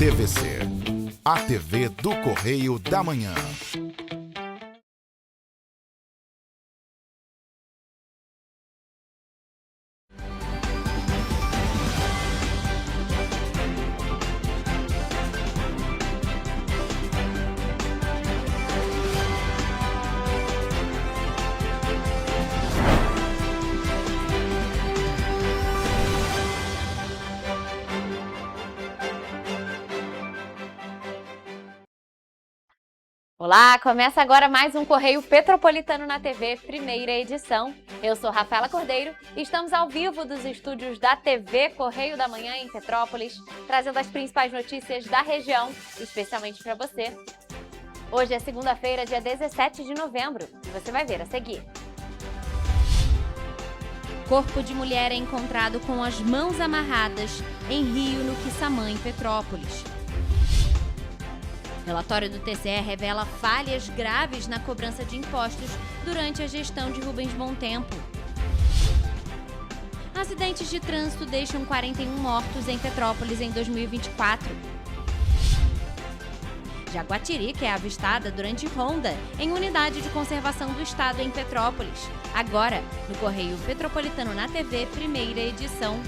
TVC, a TV do Correio da Manhã. Olá, começa agora mais um Correio Petropolitano na TV, primeira edição. Eu sou Rafaela Cordeiro e estamos ao vivo dos estúdios da TV Correio da Manhã em Petrópolis, trazendo as principais notícias da região, especialmente para você. Hoje é segunda-feira, dia 17 de novembro, e você vai ver a seguir. Corpo de mulher é encontrado com as mãos amarradas em Rio, no Quissamã, em Petrópolis. Relatório do TCE revela falhas graves na cobrança de impostos durante a gestão de Rubens Bom Tempo. Acidentes de trânsito deixam 41 mortos em Petrópolis em 2024. Jaguatirica é avistada durante ronda em unidade de conservação do Estado em Petrópolis. Agora, no Correio Petropolitano na TV, primeira edição.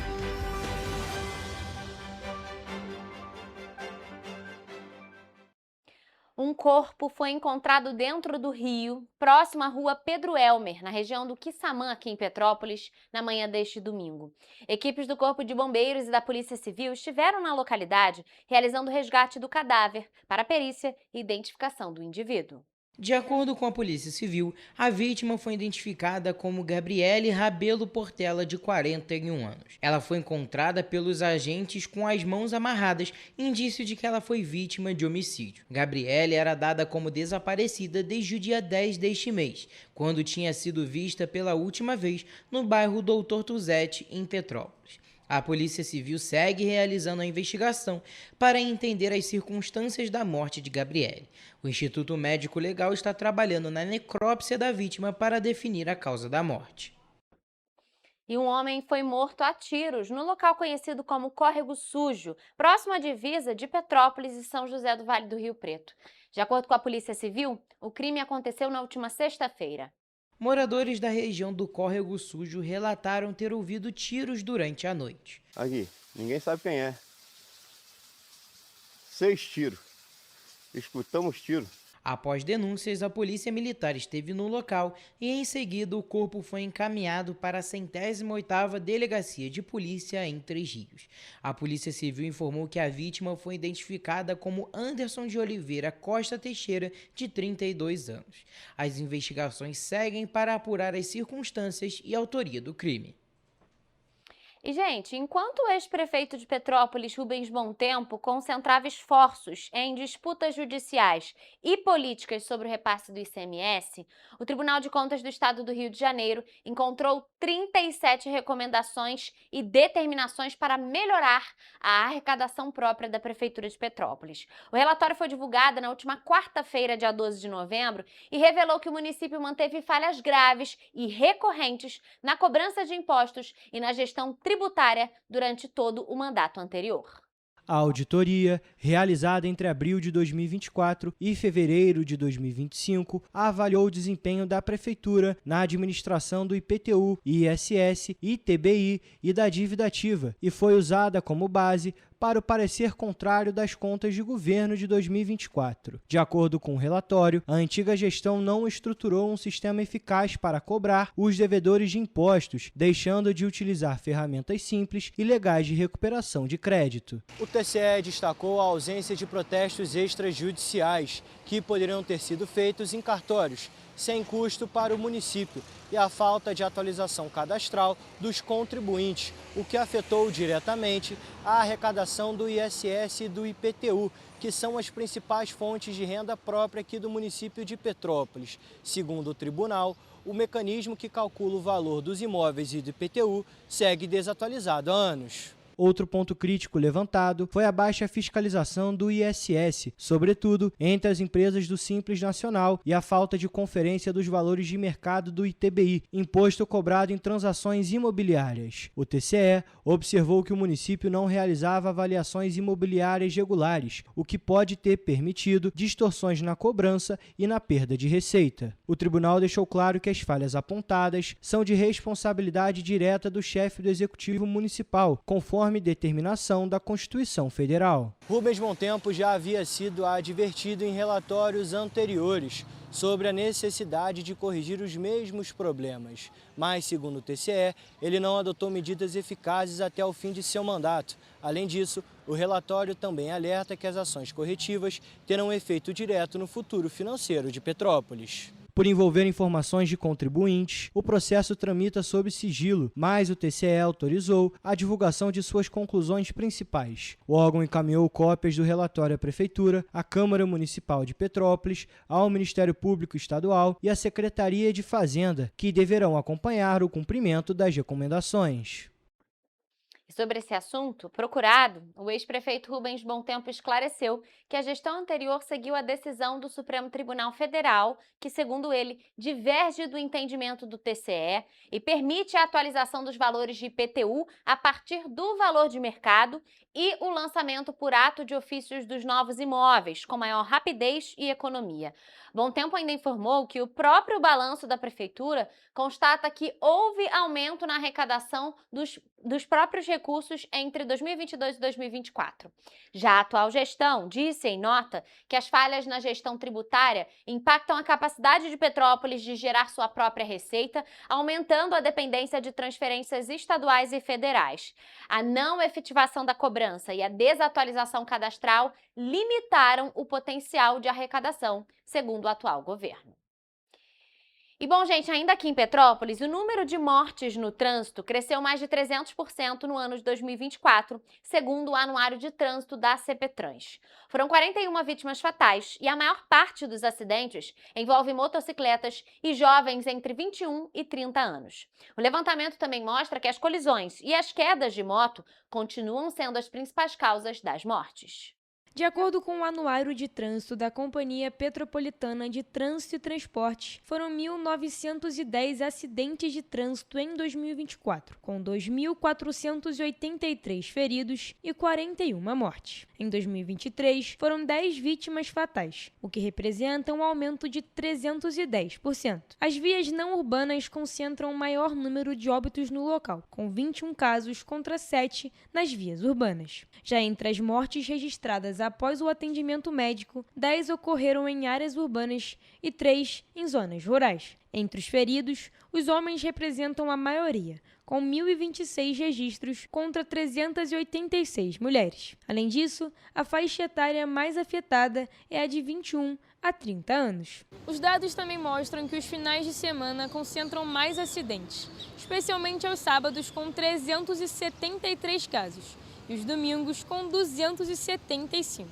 Um corpo foi encontrado dentro do rio, próximo à rua Pedro Elmer, na região do Quissamã, aqui em Petrópolis, na manhã deste domingo. Equipes do Corpo de Bombeiros e da Polícia Civil estiveram na localidade realizando o resgate do cadáver para a perícia e identificação do indivíduo. De acordo com a Polícia Civil, a vítima foi identificada como Gabriele Rabelo Portela, de 41 anos. Ela foi encontrada pelos agentes com as mãos amarradas, indício de que ela foi vítima de homicídio. Gabriele era dada como desaparecida desde o dia 10 deste mês, quando tinha sido vista pela última vez no bairro Doutor Tuzete, em Petrópolis. A Polícia Civil segue realizando a investigação para entender as circunstâncias da morte de Gabriele. O Instituto Médico Legal está trabalhando na necrópsia da vítima para definir a causa da morte. E um homem foi morto a tiros no local conhecido como Córrego Sujo, próximo à divisa de Petrópolis e São José do Vale do Rio Preto. De acordo com a Polícia Civil, o crime aconteceu na última sexta-feira. Moradores da região do Córrego Sujo relataram ter ouvido tiros durante a noite. Aqui, ninguém sabe quem é. 6 tiros. Escutamos tiros. Após denúncias, a Polícia Militar esteve no local e, em seguida, o corpo foi encaminhado para a 108ª Delegacia de Polícia em Três Rios. A Polícia Civil informou que a vítima foi identificada como Anderson de Oliveira Costa Teixeira, de 32 anos. As investigações seguem para apurar as circunstâncias e autoria do crime. E, gente, enquanto o ex-prefeito de Petrópolis, Rubens Bom Tempo, concentrava esforços em disputas judiciais e políticas sobre o repasse do ICMS, o Tribunal de Contas do Estado do Rio de Janeiro encontrou 37 recomendações e determinações para melhorar a arrecadação própria da Prefeitura de Petrópolis. O relatório foi divulgado na última quarta-feira, dia 12 de novembro, e revelou que o município manteve falhas graves e recorrentes na cobrança de impostos e na gestão tributária durante todo o mandato anterior. A auditoria, realizada entre abril de 2024 e fevereiro de 2025, avaliou o desempenho da Prefeitura na administração do IPTU, ISS, ITBI e da dívida ativa e foi usada como base para o parecer contrário das contas de governo de 2024. De acordo com o relatório, a antiga gestão não estruturou um sistema eficaz para cobrar os devedores de impostos, deixando de utilizar ferramentas simples e legais de recuperação de crédito. O TCE destacou a ausência de protestos extrajudiciais, que poderiam ter sido feitos em cartórios, sem custo para o município, e a falta de atualização cadastral dos contribuintes, o que afetou diretamente a arrecadação do ISS e do IPTU, que são as principais fontes de renda própria aqui do município de Petrópolis. Segundo o tribunal, o mecanismo que calcula o valor dos imóveis e do IPTU segue desatualizado há anos. Outro ponto crítico levantado foi a baixa fiscalização do ISS, sobretudo entre as empresas do Simples Nacional, e a falta de conferência dos valores de mercado do ITBI, imposto cobrado em transações imobiliárias. O TCE observou que o município não realizava avaliações imobiliárias regulares, o que pode ter permitido distorções na cobrança e na perda de receita. O tribunal deixou claro que as falhas apontadas são de responsabilidade direta do chefe do Executivo Municipal, conforme determinação da Constituição Federal. Rubens Montempo já havia sido advertido em relatórios anteriores sobre a necessidade de corrigir os mesmos problemas. Mas, segundo o TCE, ele não adotou medidas eficazes até o fim de seu mandato. Além disso, o relatório também alerta que as ações corretivas terão efeito direto no futuro financeiro de Petrópolis. Por envolver informações de contribuintes, o processo tramita sob sigilo, mas o TCE autorizou a divulgação de suas conclusões principais. O órgão encaminhou cópias do relatório à Prefeitura, à Câmara Municipal de Petrópolis, ao Ministério Público Estadual e à Secretaria de Fazenda, que deverão acompanhar o cumprimento das recomendações. Sobre esse assunto, procurado, o ex-prefeito Rubens Montempo esclareceu que a gestão anterior seguiu a decisão do Supremo Tribunal Federal, que, segundo ele, diverge do entendimento do TCE e permite a atualização dos valores de IPTU a partir do valor de mercado e o lançamento por ato de ofícios dos novos imóveis, com maior rapidez e economia. Montempo ainda informou que o próprio balanço da Prefeitura constata que houve aumento na arrecadação dos próprios recursos entre 2022 e 2024. Já a atual gestão disse em nota que as falhas na gestão tributária impactam a capacidade de Petrópolis de gerar sua própria receita, aumentando a dependência de transferências estaduais e federais. A não efetivação da cobrança e a desatualização cadastral limitaram o potencial de arrecadação, segundo o atual governo. E bom, gente, ainda aqui em Petrópolis, o número de mortes no trânsito cresceu mais de 300% no ano de 2024, segundo o Anuário de Trânsito da CPTrans. Foram 41 vítimas fatais e a maior parte dos acidentes envolve motocicletas e jovens entre 21 e 30 anos. O levantamento também mostra que as colisões e as quedas de moto continuam sendo as principais causas das mortes. De acordo com o Anuário de Trânsito da Companhia Petropolitana de Trânsito e Transportes, foram 1.910 acidentes de trânsito em 2024, com 2.483 feridos e 41 mortes. Em 2023, foram 10 vítimas fatais, o que representa um aumento de 310%. As vias não urbanas concentram o maior número de óbitos no local, com 21 casos contra 7 nas vias urbanas. Já entre as mortes registradas após o atendimento médico, 10 ocorreram em áreas urbanas e 3 em zonas rurais. Entre os feridos, os homens representam a maioria, com 1.026 registros contra 386 mulheres. Além disso, a faixa etária mais afetada é a de 21 a 30 anos. Os dados também mostram que os finais de semana concentram mais acidentes, especialmente aos sábados, com 373 casos, e os domingos com 275.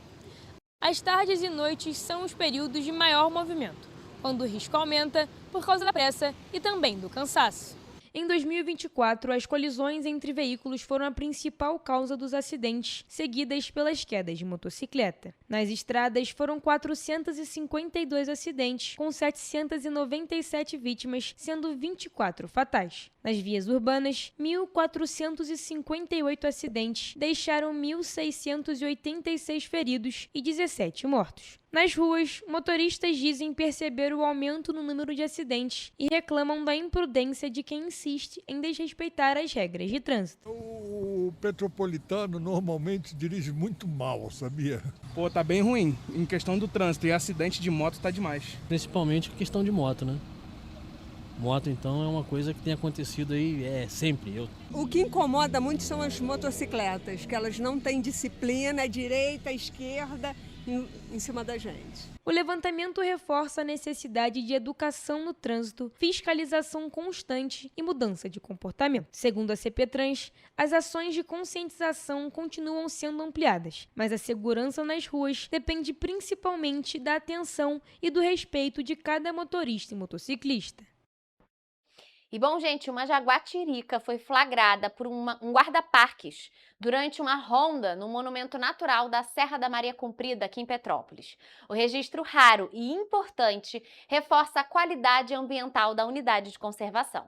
As tardes e noites são os períodos de maior movimento, quando o risco aumenta por causa da pressa e também do cansaço. Em 2024, as colisões entre veículos foram a principal causa dos acidentes, seguidas pelas quedas de motocicleta. Nas estradas, foram 452 acidentes, com 797 vítimas, sendo 24 fatais. Nas vias urbanas, 1.458 acidentes deixaram 1.686 feridos e 17 mortos. Nas ruas, motoristas dizem perceber o aumento no número de acidentes e reclamam da imprudência de quem insiste em desrespeitar as regras de trânsito. O petropolitano normalmente dirige muito mal, sabia? Pô, tá bem ruim. Em questão do trânsito e acidente de moto tá demais. Principalmente questão de moto, né? Moto, então, é uma coisa que tem acontecido aí sempre. O que incomoda muito são as motocicletas, que elas não têm disciplina, direita, esquerda, em cima da gente. O levantamento reforça a necessidade de educação no trânsito, fiscalização constante e mudança de comportamento. Segundo a CPTrans, as ações de conscientização continuam sendo ampliadas, mas a segurança nas ruas depende principalmente da atenção e do respeito de cada motorista e motociclista. E bom, gente, uma jaguatirica foi flagrada por um guarda-parques durante uma ronda no Monumento Natural da Serra da Maria Comprida, aqui em Petrópolis. O registro raro e importante reforça a qualidade ambiental da unidade de conservação.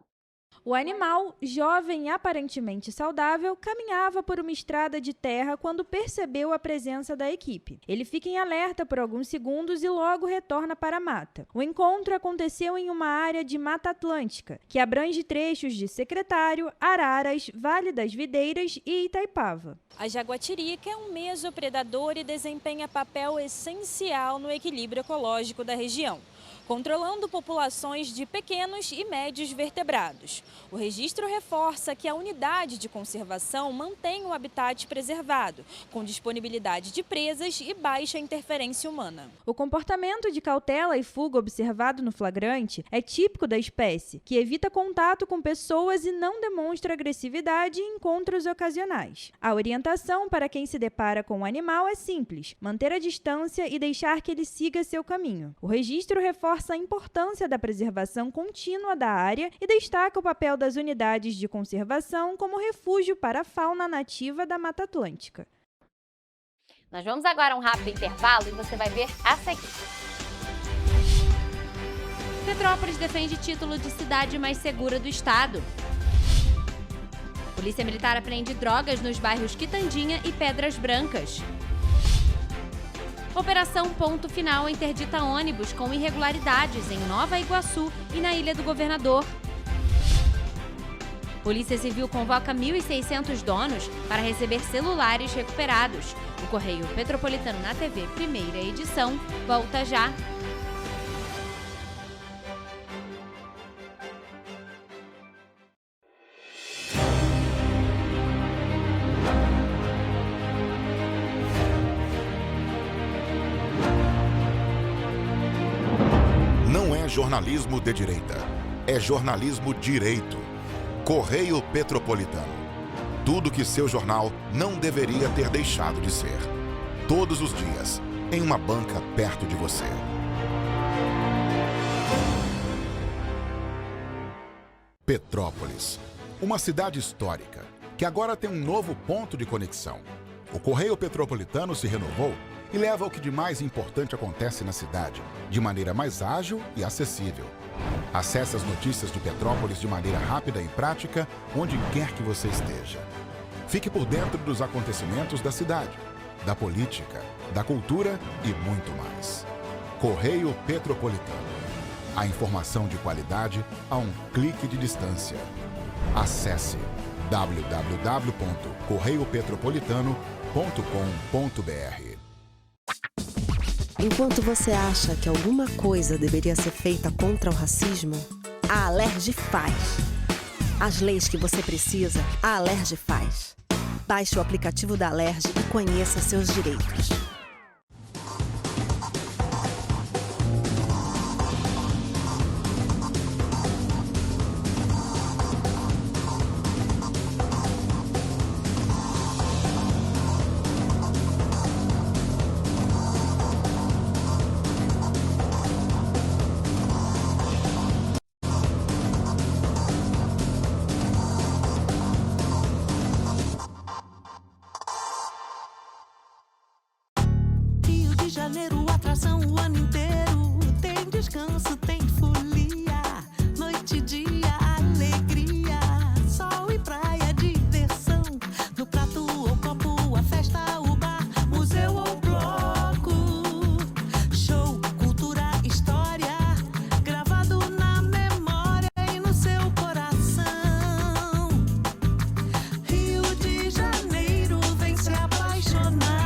O animal, jovem e aparentemente saudável, caminhava por uma estrada de terra quando percebeu a presença da equipe. Ele fica em alerta por alguns segundos e logo retorna para a mata. O encontro aconteceu em uma área de Mata Atlântica, que abrange trechos de Secretário, Araras, Vale das Videiras e Itaipava. A jaguatirica é um mesopredador e desempenha papel essencial no equilíbrio ecológico da região, controlando populações de pequenos e médios vertebrados. O registro reforça que a unidade de conservação mantém o habitat preservado, com disponibilidade de presas e baixa interferência humana. O comportamento de cautela e fuga observado no flagrante é típico da espécie, que evita contato com pessoas e não demonstra agressividade em encontros ocasionais. A orientação para quem se depara com o animal é simples: manter a distância e deixar que ele siga seu caminho. O registro reforça a importância da preservação contínua da área e destaca o papel das unidades de conservação como refúgio para a fauna nativa da Mata Atlântica. Nós vamos agora a um rápido intervalo e você vai ver a seguir. Petrópolis defende título de cidade mais segura do estado. Polícia Militar apreende drogas nos bairros Quitandinha e Pedras Brancas. Operação Ponto Final interdita ônibus com irregularidades em Nova Iguaçu e na Ilha do Governador. Polícia Civil convoca 1.600 donos para receber celulares recuperados. O Correio Petropolitano na TV, primeira edição, volta já. Não é jornalismo de direita, é jornalismo direito. Correio Petropolitano. Tudo que seu jornal não deveria ter deixado de ser. Todos os dias, em uma banca perto de você. Petrópolis, uma cidade histórica, que agora tem um novo ponto de conexão. O Correio Petropolitano se renovou e leva o que de mais importante acontece na cidade, de maneira mais ágil e acessível. Acesse as notícias de Petrópolis de maneira rápida e prática, onde quer que você esteja. Fique por dentro dos acontecimentos da cidade, da política, da cultura e muito mais. Correio Petropolitano. A informação de qualidade a um clique de distância. Acesse www.correiopetropolitano.com.br. Enquanto você acha que alguma coisa deveria ser feita contra o racismo, a Alerj faz. As leis que você precisa, a Alerj faz. Baixe o aplicativo da Alerj e conheça seus direitos. Janeiro, atração o ano inteiro. Tem descanso, tem folia. Noite e dia, alegria. Sol e praia, diversão. No prato ou copo, a festa, o bar, museu ou bloco. Show, cultura, história. Gravado na memória e no seu coração. Rio de Janeiro, vem se apaixonar.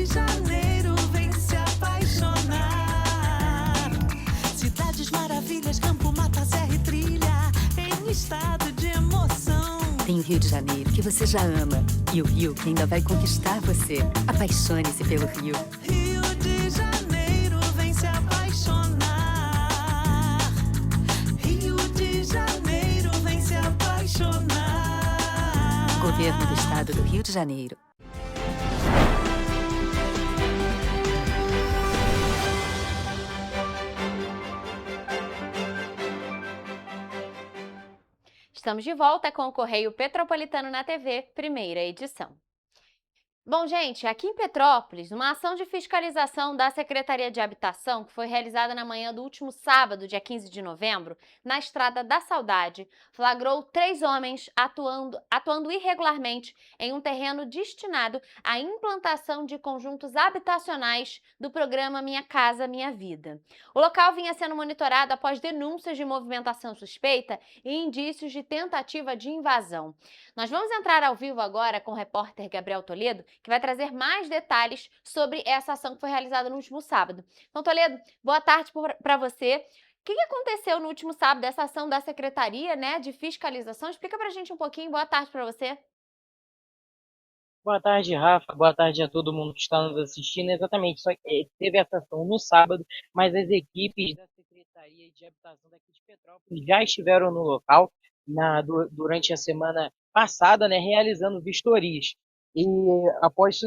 Janeiro, vem se apaixonar. Cidades maravilhas, campo, mata, serra e trilha, em estado de emoção. Tem o Rio de Janeiro, que você já ama, e o Rio, que ainda vai conquistar você. Apaixone-se pelo Rio. Rio de Janeiro, vem se apaixonar. Rio de Janeiro, vem se apaixonar. Governo do Estado do Rio de Janeiro. Estamos de volta com o Correio Petropolitano na TV, primeira edição. Bom, gente, aqui em Petrópolis, uma ação de fiscalização da Secretaria de Habitação, que foi realizada na manhã do último sábado, dia 15 de novembro, na Estrada da Saudade, flagrou 3 homens atuando irregularmente em um terreno destinado à implantação de conjuntos habitacionais do programa Minha Casa Minha Vida. O local vinha sendo monitorado após denúncias de movimentação suspeita e indícios de tentativa de invasão. Nós vamos entrar ao vivo agora com o repórter Gabriel Toledo, que vai trazer mais detalhes sobre essa ação que foi realizada no último sábado. Então, Toledo, boa tarde para você. O que aconteceu no último sábado dessa ação da Secretaria, né, de Fiscalização? Explica para a gente um pouquinho. Boa tarde para você. Boa tarde, Rafa. Boa tarde a todo mundo que está nos assistindo. Exatamente, só teve essa ação no sábado, mas as equipes da Secretaria de Habitação daqui de Petrópolis já estiveram no local durante a semana passada, né, realizando vistorias. E após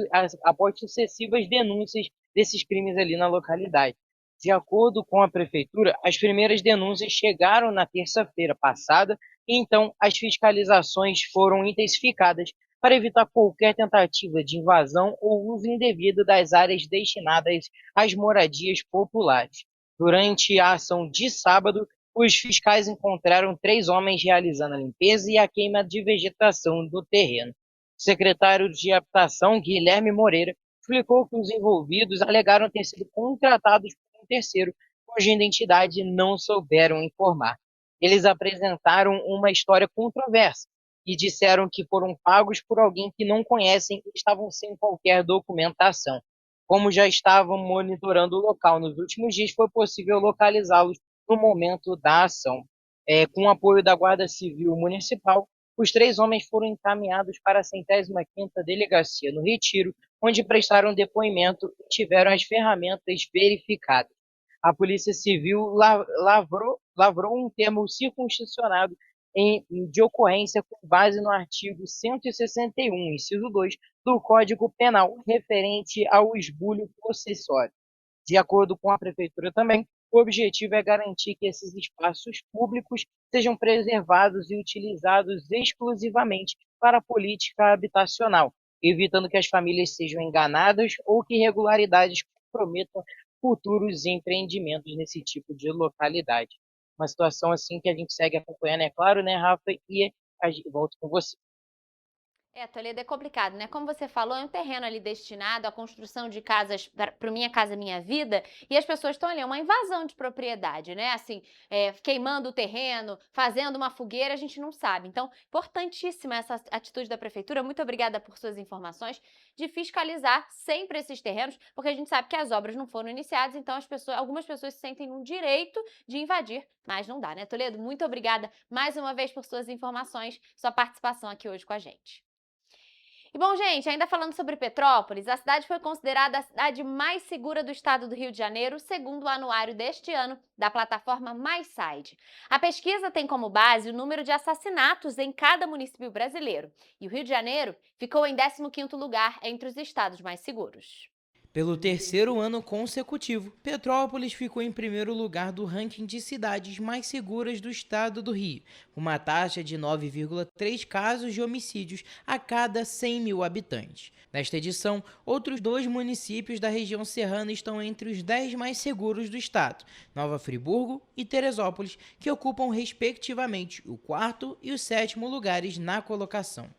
sucessivas denúncias desses crimes ali na localidade. De acordo com a Prefeitura, as primeiras denúncias chegaram na terça-feira passada, e então as fiscalizações foram intensificadas para evitar qualquer tentativa de invasão ou uso indevido das áreas destinadas às moradias populares. Durante a ação de sábado, os fiscais encontraram 3 homens realizando a limpeza e a queima de vegetação do terreno. O secretário de Habitação, Guilherme Moreira, explicou que os envolvidos alegaram ter sido contratados por um terceiro, cuja identidade não souberam informar. Eles apresentaram uma história controversa e disseram que foram pagos por alguém que não conhecem e estavam sem qualquer documentação. Como já estavam monitorando o local nos últimos dias, foi possível localizá-los no momento da ação. Com o apoio da Guarda Civil Municipal, os 3 homens foram encaminhados para a 105ª Delegacia no Retiro, onde prestaram depoimento e tiveram as ferramentas verificadas. A Polícia Civil lavrou um termo circunstanciado de ocorrência com base no artigo 161, inciso 2, do Código Penal, referente ao esbulho possessório. De acordo com a Prefeitura também, o objetivo é garantir que esses espaços públicos sejam preservados e utilizados exclusivamente para a política habitacional, evitando que as famílias sejam enganadas ou que irregularidades comprometam futuros empreendimentos nesse tipo de localidade. Uma situação assim que a gente segue acompanhando, é claro, né, Rafa? E volto com você. Toledo, é complicado, né? Como você falou, é um terreno ali destinado à construção de casas para Minha Casa Minha Vida, e as pessoas estão ali, é uma invasão de propriedade, né? Assim, queimando o terreno, fazendo uma fogueira, a gente não sabe. Então, importantíssima essa atitude da Prefeitura. Muito obrigada por suas informações, de fiscalizar sempre esses terrenos, porque a gente sabe que as obras não foram iniciadas, então algumas pessoas se sentem no direito de invadir, mas não dá, né, Toledo? Muito obrigada mais uma vez por suas informações, sua participação aqui hoje com a gente. E bom, gente, ainda falando sobre Petrópolis, a cidade foi considerada a cidade mais segura do estado do Rio de Janeiro, segundo o anuário deste ano da plataforma MySide. A pesquisa tem como base o número de assassinatos em cada município brasileiro, e o Rio de Janeiro ficou em 15º lugar entre os estados mais seguros. Pelo 3º ano consecutivo, Petrópolis ficou em primeiro lugar do ranking de cidades mais seguras do estado do Rio, com uma taxa de 9,3 casos de homicídios a cada 100 mil habitantes. Nesta edição, outros 2 municípios da região serrana estão entre os 10 mais seguros do estado, Nova Friburgo e Teresópolis, que ocupam respectivamente o 4º e o 7º lugares na colocação.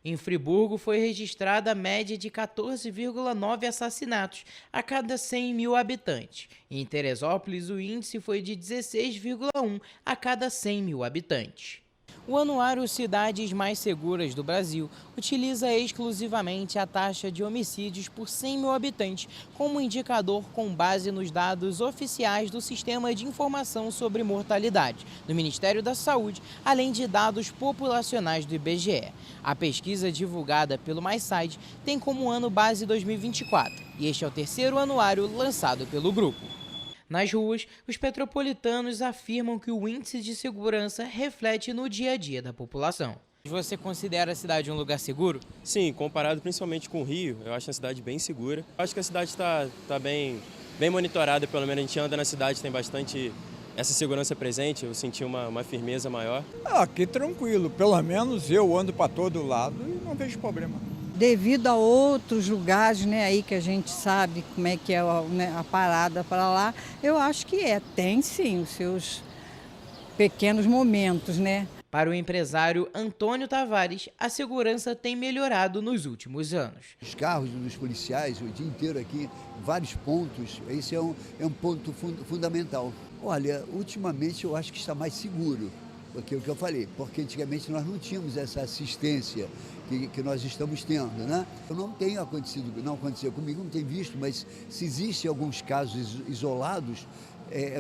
Em Friburgo, foi registrada a média de 14,9 assassinatos a cada 100 mil habitantes. E em Teresópolis, o índice foi de 16,1 a cada 100 mil habitantes. O anuário Cidades Mais Seguras do Brasil utiliza exclusivamente a taxa de homicídios por 100 mil habitantes como indicador com base nos dados oficiais do Sistema de Informação sobre Mortalidade do Ministério da Saúde, além de dados populacionais do IBGE. A pesquisa divulgada pelo MySide tem como ano base 2024 e este é o 3º anuário lançado pelo grupo. Nas ruas, os petropolitanos afirmam que o índice de segurança reflete no dia a dia da população. Você considera a cidade um lugar seguro? Sim, comparado principalmente com o Rio, eu acho a cidade bem segura. Eu acho que a cidade está bem monitorada, pelo menos a gente anda na cidade, tem bastante essa segurança presente, eu senti uma firmeza maior. Aqui tranquilo, pelo menos eu ando para todo lado e não vejo problema. Devido a outros lugares, né, aí que a gente sabe como é que é a parada para lá, eu acho que tem sim os seus pequenos momentos, né? Para o empresário Antônio Tavares, a segurança tem melhorado nos últimos anos. Os carros dos policiais, o dia inteiro aqui, vários pontos, esse é um ponto fundamental. Olha, ultimamente eu acho que está mais seguro, porque é o que eu falei, porque antigamente nós não tínhamos essa assistência que nós estamos tendo, né? Não aconteceu comigo, não tenho visto, mas se existem alguns casos isolados,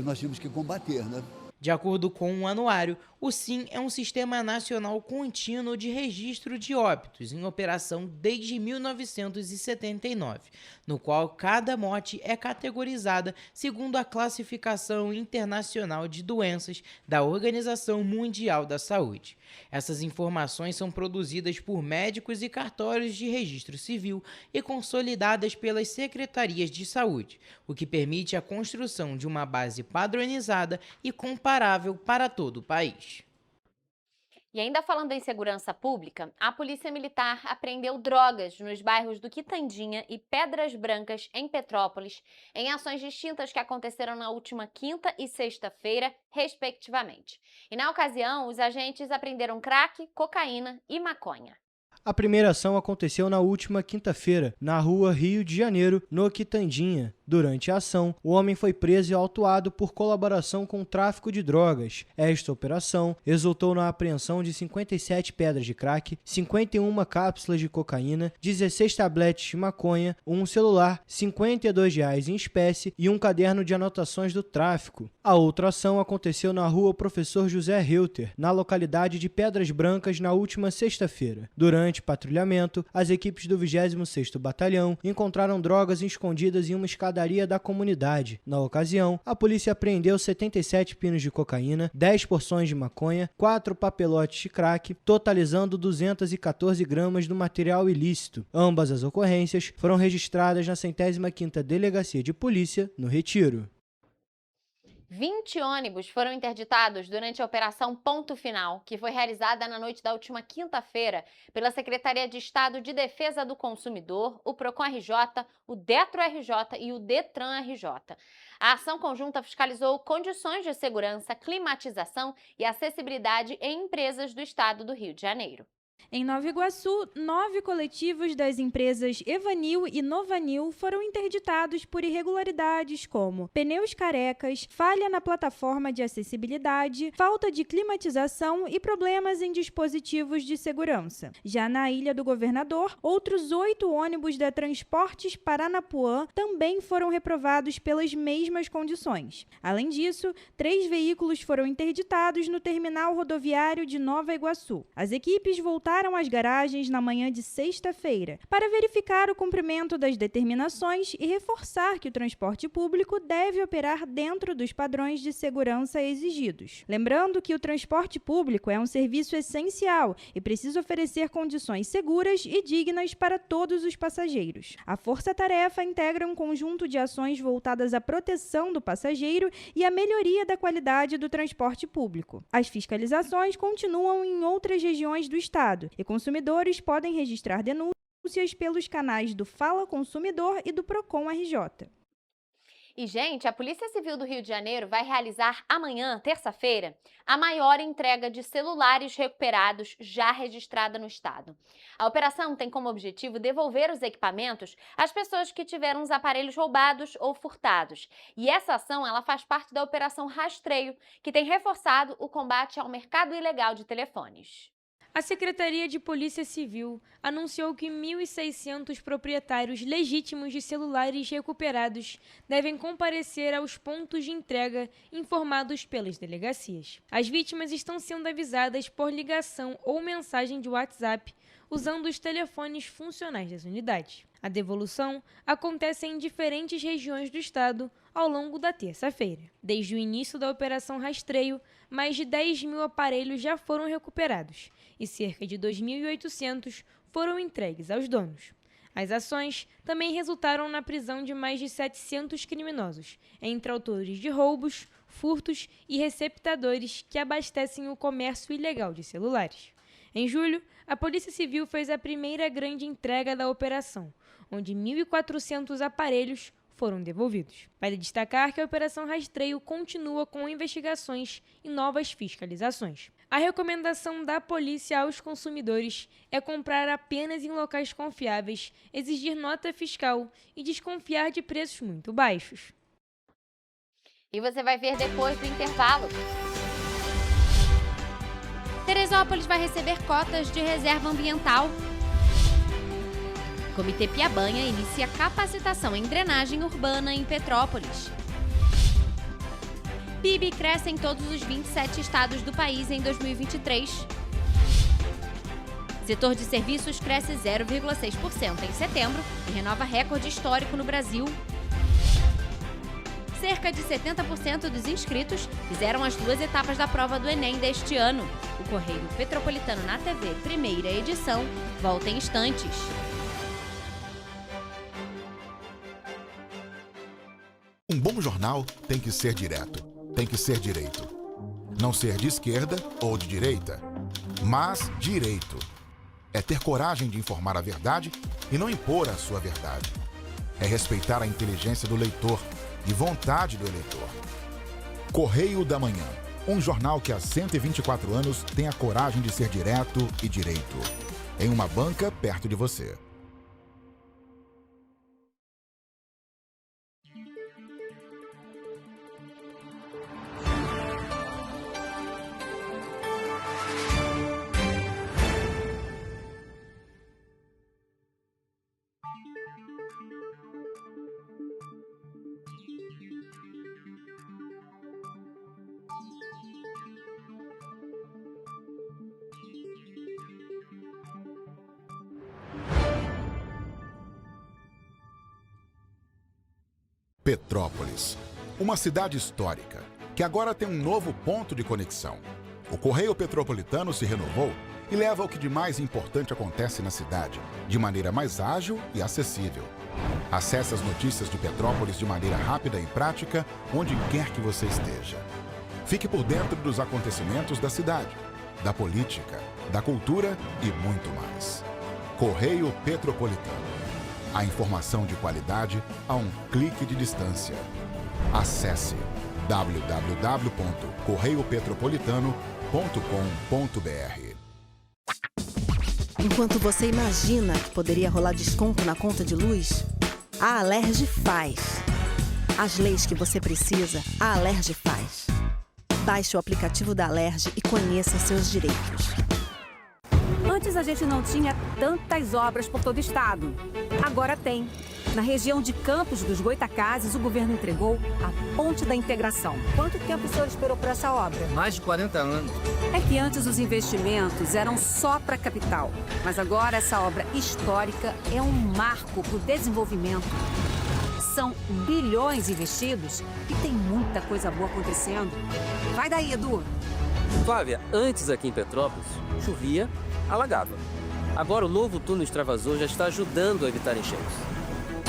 nós temos que combater, né? De acordo com o anuário, o SIM é um sistema nacional contínuo de registro de óbitos em operação desde 1979, no qual cada morte é categorizada segundo a classificação internacional de doenças da Organização Mundial da Saúde. Essas informações são produzidas por médicos e cartórios de registro civil e consolidadas pelas secretarias de saúde, o que permite a construção de uma base padronizada e comparável para todo o país. E ainda falando em segurança pública, a Polícia Militar apreendeu drogas nos bairros do Quitandinha e Pedras Brancas, em Petrópolis, em ações distintas que aconteceram na última quinta e sexta-feira, respectivamente. E na ocasião, os agentes apreenderam crack, cocaína e maconha. A primeira ação aconteceu na última quinta-feira, na rua Rio de Janeiro, no Quitandinha. Durante a ação, o homem foi preso e autuado por colaboração com o tráfico de drogas. Esta operação resultou na apreensão de 57 pedras de crack, 51 cápsulas de cocaína, 16 tabletes de maconha, um celular, R$ 52 em espécie e um caderno de anotações do tráfico. A outra ação aconteceu na rua Professor José Reuter, na localidade de Pedras Brancas, na última sexta-feira. Durante patrulhamento, as equipes do 26º Batalhão encontraram drogas escondidas em uma escadaria da comunidade. Na ocasião, a polícia apreendeu 77 pinos de cocaína, 10 porções de maconha, 4 papelotes de crack, totalizando 214 gramas do material ilícito. Ambas as ocorrências foram registradas na 105ª Delegacia de Polícia, no Retiro. 20 ônibus foram interditados durante a Operação Ponto Final, que foi realizada na noite da última quinta-feira pela Secretaria de Estado de Defesa do Consumidor, o Procon-RJ, o Detro-RJ e o Detran-RJ. A ação conjunta fiscalizou condições de segurança, climatização e acessibilidade em empresas do estado do Rio de Janeiro. Em Nova Iguaçu, 9 coletivos das empresas Evanil e Novanil foram interditados por irregularidades como pneus carecas, falha na plataforma de acessibilidade, falta de climatização e problemas em dispositivos de segurança. Já na Ilha do Governador, outros 8 ônibus da Transportes Paranapuã também foram reprovados pelas mesmas condições. Além disso, 3 veículos foram interditados no terminal rodoviário de Nova Iguaçu. As equipes voltaram às garagens na manhã de sexta-feira para verificar o cumprimento das determinações e reforçar que o transporte público deve operar dentro dos padrões de segurança exigidos. Lembrando que o transporte público é um serviço essencial e precisa oferecer condições seguras e dignas para todos os passageiros. A Força-Tarefa integra um conjunto de ações voltadas à proteção do passageiro e à melhoria da qualidade do transporte público. As fiscalizações continuam em outras regiões do estado e consumidores podem registrar denúncias pelos canais do Fala Consumidor e do Procon-RJ. E, gente, a Polícia Civil do Rio de Janeiro vai realizar amanhã, terça-feira, a maior entrega de celulares recuperados já registrada no estado. A operação tem como objetivo devolver os equipamentos às pessoas que tiveram os aparelhos roubados ou furtados. E essa ação ela faz parte da Operação Rastreio, que tem reforçado o combate ao mercado ilegal de telefones. A Secretaria de Polícia Civil anunciou que 1.600 proprietários legítimos de celulares recuperados devem comparecer aos pontos de entrega informados pelas delegacias. As vítimas estão sendo avisadas por ligação ou mensagem de WhatsApp usando os telefones funcionais das unidades. A devolução acontece em diferentes regiões do estado ao longo da terça-feira. Desde o início da Operação Rastreio, mais de 10.000 aparelhos já foram recuperados e cerca de 2.800 foram entregues aos donos. As ações também resultaram na prisão de mais de 700 criminosos, entre autores de roubos, furtos e receptadores que abastecem o comércio ilegal de celulares. Em julho, a Polícia Civil fez a primeira grande entrega da operação, onde 1.400 aparelhos foram devolvidos. Vale destacar que a Operação Rastreio continua com investigações e novas fiscalizações. A recomendação da polícia aos consumidores é comprar apenas em locais confiáveis, exigir nota fiscal e desconfiar de preços muito baixos. E você vai ver depois do intervalo. Teresópolis vai receber cotas de reserva ambiental. Comitê Piabanha inicia capacitação em drenagem urbana em Petrópolis. PIB cresce em todos os 27 estados do país em 2023. Setor de serviços cresce 0,6% em setembro e renova recorde histórico no Brasil. Cerca de 70% dos inscritos fizeram as 2 etapas da prova do Enem deste ano. O Correio Petropolitano na TV, primeira edição, volta em instantes. Um bom jornal tem que ser direto, tem que ser direito. Não ser de esquerda ou de direita, mas direito. É ter coragem de informar a verdade e não impor a sua verdade. É respeitar a inteligência do leitor e vontade do eleitor. Correio da Manhã, um jornal que há 124 anos tem a coragem de ser direto e direito. Em uma banca perto de você. Petrópolis, uma cidade histórica, que agora tem um novo ponto de conexão. O Correio Petropolitano se renovou e leva o que de mais importante acontece na cidade, de maneira mais ágil e acessível. Acesse as notícias de Petrópolis de maneira rápida e prática, onde quer que você esteja. Fique por dentro dos acontecimentos da cidade, da política, da cultura e muito mais. Correio Petropolitano. A informação de qualidade a um clique de distância. Acesse www.correiopetropolitano.com.br. Enquanto você imagina que poderia rolar desconto na conta de luz, a Alerj faz. As leis que você precisa, a Alerj faz. Baixe o aplicativo da Alerj e conheça seus direitos. Antes a gente não tinha tantas obras por todo o estado. Agora tem. Na região de Campos dos Goitacazes, o governo entregou a Ponte da Integração. Quanto tempo o senhor esperou por essa obra? Mais de 40 anos. É que antes os investimentos eram só para a capital. Mas agora essa obra histórica é um marco para o desenvolvimento. São bilhões investidos e tem muita coisa boa acontecendo. Vai daí, Edu. Flávia, antes aqui em Petrópolis, chovia, alagava. Agora o novo túnel extravasor já está ajudando a evitar enchentes.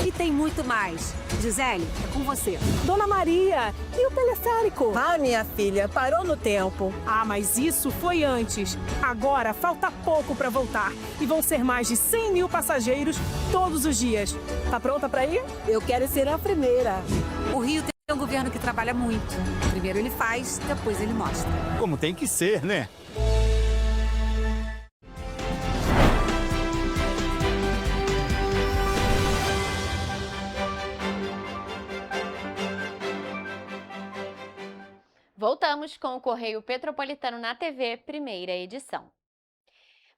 E tem muito mais. Gisele, é com você. Dona Maria, e o teleférico? Ah, minha filha, parou no tempo. Ah, mas isso foi antes. Agora falta pouco para voltar. E vão ser mais de 100 mil passageiros todos os dias. Tá pronta para ir? Eu quero ser a primeira. O Rio tem um governo que trabalha muito. Primeiro ele faz, depois ele mostra. Como tem que ser, né? Voltamos com o Correio Petropolitano na TV, primeira edição.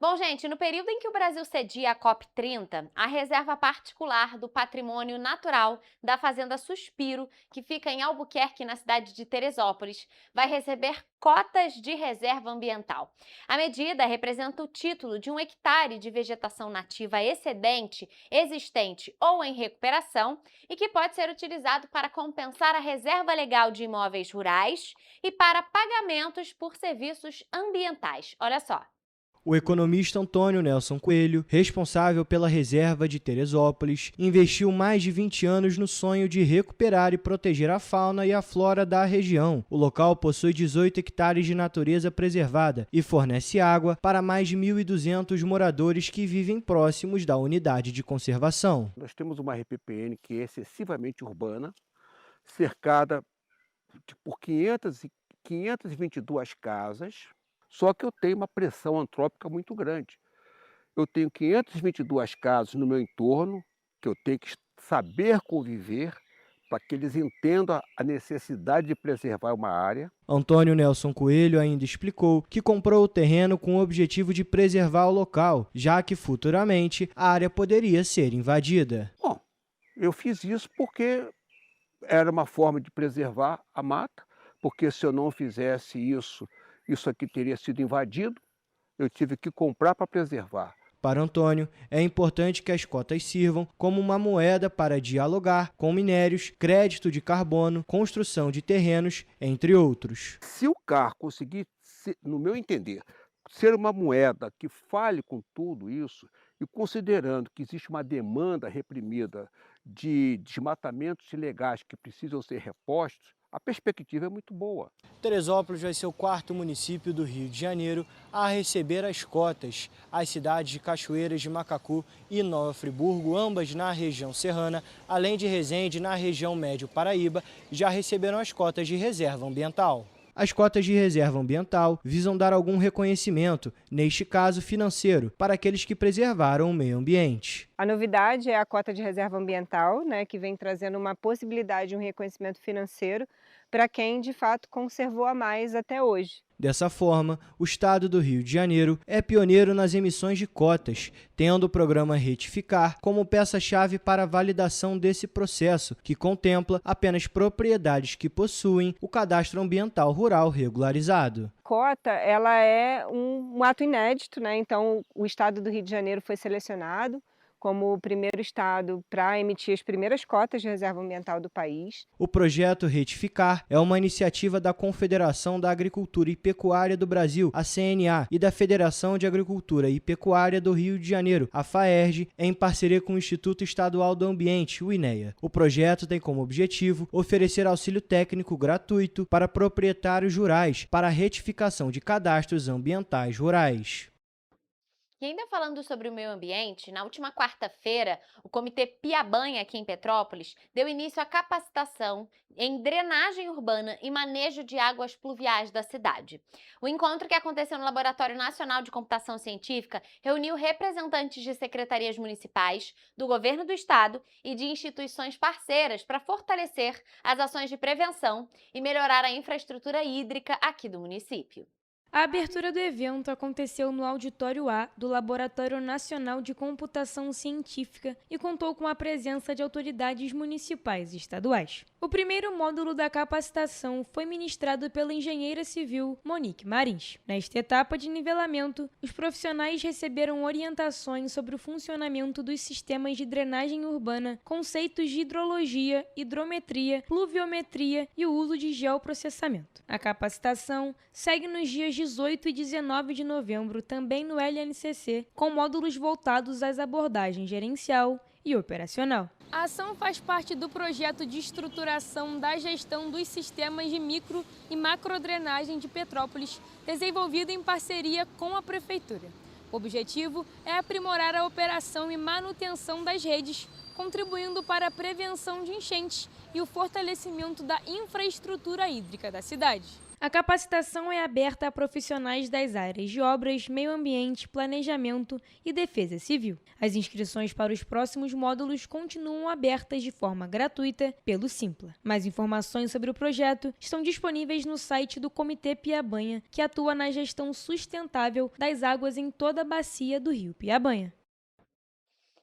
Bom, gente, no período em que o Brasil cedia a COP30, a reserva particular do patrimônio natural da Fazenda Suspiro, que fica em Albuquerque, na cidade de Teresópolis, vai receber cotas de reserva ambiental. A medida representa o título de 1 hectare de vegetação nativa excedente, existente ou em recuperação e que pode ser utilizado para compensar a reserva legal de imóveis rurais e para pagamentos por serviços ambientais. Olha só. O economista Antônio Nelson Coelho, responsável pela reserva de Teresópolis, investiu mais de 20 anos no sonho de recuperar e proteger a fauna e a flora da região. O local possui 18 hectares de natureza preservada e fornece água para mais de 1.200 moradores que vivem próximos da unidade de conservação. Nós temos uma RPPN que é excessivamente urbana, cercada por 522 casas, só que eu tenho uma pressão antrópica muito grande. Eu tenho 522 casas no meu entorno, que eu tenho que saber conviver, para que eles entendam a necessidade de preservar uma área. Antônio Nelson Coelho ainda explicou que comprou o terreno com o objetivo de preservar o local, já que futuramente a área poderia ser invadida. Bom, eu fiz isso porque era uma forma de preservar a mata, porque se eu não fizesse isso, isso aqui teria sido invadido, eu tive que comprar para preservar. Para Antônio, é importante que as cotas sirvam como uma moeda para dialogar com minérios, crédito de carbono, construção de terrenos, entre outros. Se o CAR conseguir, no meu entender, ser uma moeda que fale com tudo isso, e considerando que existe uma demanda reprimida de desmatamentos ilegais que precisam ser repostos, a perspectiva é muito boa. Teresópolis vai ser o 4º município do Rio de Janeiro a receber as cotas. As cidades de Cachoeiras de Macacu e Nova Friburgo, ambas na região serrana, além de Resende, na região Médio Paraíba, já receberam as cotas de reserva ambiental. As cotas de reserva ambiental visam dar algum reconhecimento, neste caso financeiro, para aqueles que preservaram o meio ambiente. A novidade é a cota de reserva ambiental, que vem trazendo uma possibilidade de um reconhecimento financeiro para quem, de fato, conservou a mais até hoje. Dessa forma, o estado do Rio de Janeiro é pioneiro nas emissões de cotas, tendo o programa Retificar como peça-chave para a validação desse processo, que contempla apenas propriedades que possuem o cadastro ambiental rural regularizado. Cota, ela é um ato inédito, então o estado do Rio de Janeiro foi selecionado como o primeiro estado para emitir as primeiras cotas de reserva ambiental do país. O projeto Retificar é uma iniciativa da Confederação da Agricultura e Pecuária do Brasil, a CNA, e da Federação de Agricultura e Pecuária do Rio de Janeiro, a FAERJ, em parceria com o Instituto Estadual do Ambiente, o INEA. O projeto tem como objetivo oferecer auxílio técnico gratuito para proprietários rurais para a retificação de cadastros ambientais rurais. E ainda falando sobre o meio ambiente, na última quarta-feira, o Comitê Piabanha, aqui em Petrópolis, deu início à capacitação em drenagem urbana e manejo de águas pluviais da cidade. O encontro, que aconteceu no Laboratório Nacional de Computação Científica, reuniu representantes de secretarias municipais, do governo do estado e de instituições parceiras para fortalecer as ações de prevenção e melhorar a infraestrutura hídrica aqui do município. A abertura do evento aconteceu no Auditório A do Laboratório Nacional de Computação Científica e contou com a presença de autoridades municipais e estaduais. O primeiro módulo da capacitação foi ministrado pela engenheira civil Monique Marins. Nesta etapa de nivelamento, os profissionais receberam orientações sobre o funcionamento dos sistemas de drenagem urbana, conceitos de hidrologia, hidrometria, pluviometria e o uso de geoprocessamento. A capacitação segue nos dias 18 e 19 de novembro, também no LNCC, com módulos voltados às abordagens gerencial e operacional. A ação faz parte do projeto de estruturação da gestão dos sistemas de micro e macrodrenagem de Petrópolis, desenvolvido em parceria com a Prefeitura. O objetivo é aprimorar a operação e manutenção das redes, contribuindo para a prevenção de enchentes e o fortalecimento da infraestrutura hídrica da cidade. A capacitação é aberta a profissionais das áreas de obras, meio ambiente, planejamento e defesa civil. As inscrições para os próximos módulos continuam abertas de forma gratuita pelo Simpla. Mais informações sobre o projeto estão disponíveis no site do Comitê Piabanha, que atua na gestão sustentável das águas em toda a bacia do Rio Piabanha.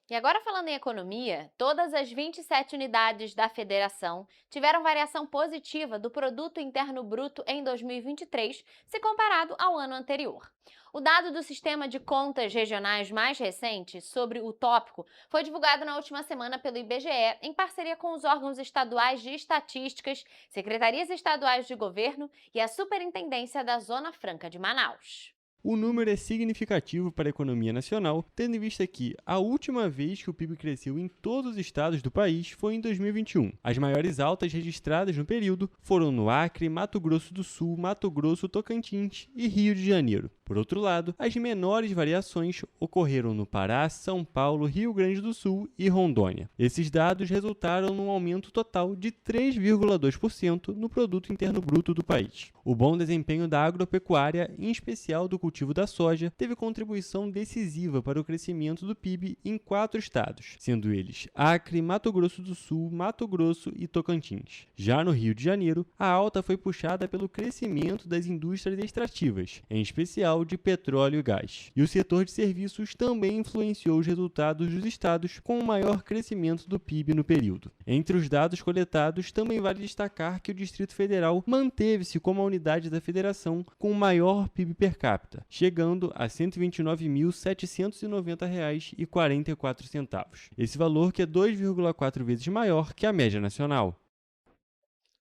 E agora, falando em economia, todas as 27 unidades da federação tiveram variação positiva do Produto Interno Bruto em 2023, se comparado ao ano anterior. O dado do Sistema de Contas Regionais mais recente sobre o tópico foi divulgado na última semana pelo IBGE, em parceria com os órgãos estaduais de estatísticas, secretarias estaduais de governo e a Superintendência da Zona Franca de Manaus. O número é significativo para a economia nacional, tendo em vista que a última vez que o PIB cresceu em todos os estados do país foi em 2021. As maiores altas registradas no período foram no Acre, Mato Grosso do Sul, Mato Grosso, Tocantins e Rio de Janeiro. Por outro lado, as menores variações ocorreram no Pará, São Paulo, Rio Grande do Sul e Rondônia. Esses dados resultaram num aumento total de 3,2% no Produto Interno Bruto do país. O bom desempenho da agropecuária, em especial do cultivo da soja, teve contribuição decisiva para o crescimento do PIB em 4 estados, sendo eles Acre, Mato Grosso do Sul, Mato Grosso e Tocantins. Já no Rio de Janeiro, a alta foi puxada pelo crescimento das indústrias extrativas, em especial de petróleo e gás. E o setor de serviços também influenciou os resultados dos estados com o maior crescimento do PIB no período. Entre os dados coletados, também vale destacar que o Distrito Federal manteve-se como a unidade da federação com o maior PIB per capita, chegando a R$ 129.790,44. Esse valor que é 2,4 vezes maior que a média nacional.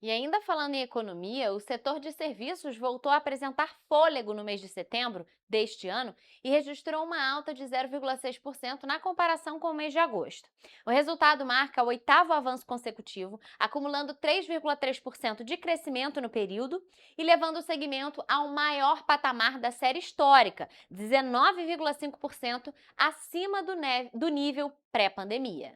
E ainda falando em economia, o setor de serviços voltou a apresentar fôlego no mês de setembro deste ano e registrou uma alta de 0,6% na comparação com o mês de agosto. O resultado marca o 8º avanço consecutivo, acumulando 3,3% de crescimento no período e levando o segmento ao maior patamar da série histórica, 19,5% acima do nível pré-pandemia.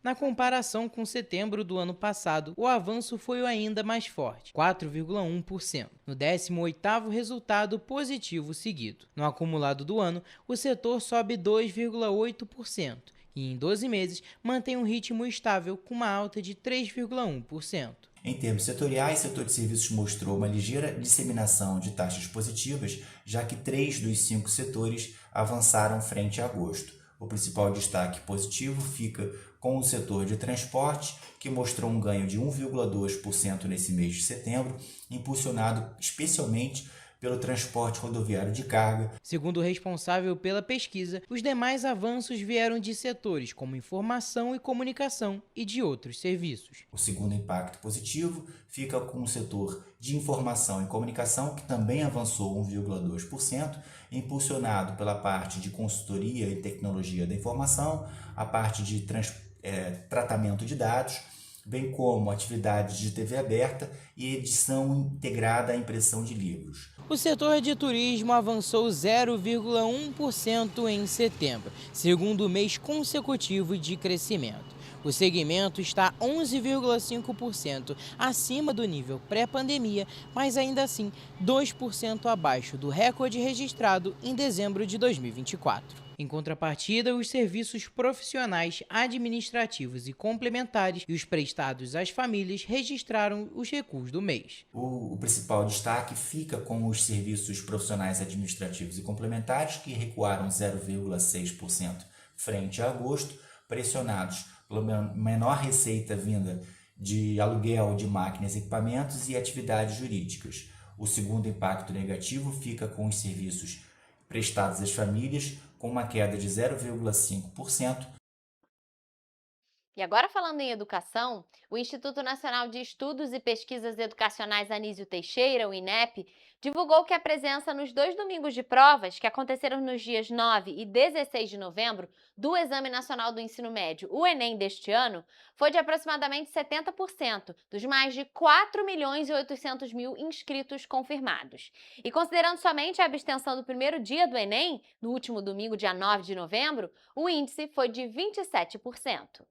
Na comparação com setembro do ano passado, o avanço foi ainda mais forte, 4,1%, no 18º resultado positivo seguido. No acumulado do ano, o setor sobe 2,8% e em 12 meses mantém um ritmo estável com uma alta de 3,1%. Em termos setoriais, o setor de serviços mostrou uma ligeira disseminação de taxas positivas, já que 3 dos 5 setores avançaram frente a agosto. O principal destaque positivo fica com o setor de transporte, que mostrou um ganho de 1,2% nesse mês de setembro, impulsionado especialmente pelo transporte rodoviário de carga. Segundo o responsável pela pesquisa, os demais avanços vieram de setores como informação e comunicação e de outros serviços. O segundo impacto positivo fica com o setor de informação e comunicação, que também avançou 1,2%, impulsionado pela parte de consultoria e tecnologia da informação, a parte de tratamento de dados, bem como atividades de TV aberta e edição integrada à impressão de livros. O setor de turismo avançou 0,1% em setembro, segundo mês consecutivo de crescimento. O segmento está 11,5% acima do nível pré-pandemia, mas ainda assim 2% abaixo do recorde registrado em dezembro de 2024. Em contrapartida, os serviços profissionais, administrativos e complementares e os prestados às famílias registraram os recuos do mês. O principal destaque fica com os serviços profissionais, administrativos e complementares, que recuaram 0,6% frente a agosto, pressionados pela menor receita vinda de aluguel de máquinas, equipamentos e atividades jurídicas. O segundo impacto negativo fica com os serviços prestados às famílias, com uma queda de 0,5%. E agora falando em educação, o Instituto Nacional de Estudos e Pesquisas Educacionais Anísio Teixeira, o INEP, divulgou que a presença nos 2 domingos de provas, que aconteceram nos dias 9 e 16 de novembro, do Exame Nacional do Ensino Médio, o Enem deste ano, foi de aproximadamente 70% dos mais de 4.800.000 inscritos confirmados. E considerando somente a abstenção do primeiro dia do Enem, no último domingo, dia 9 de novembro, o índice foi de 27%.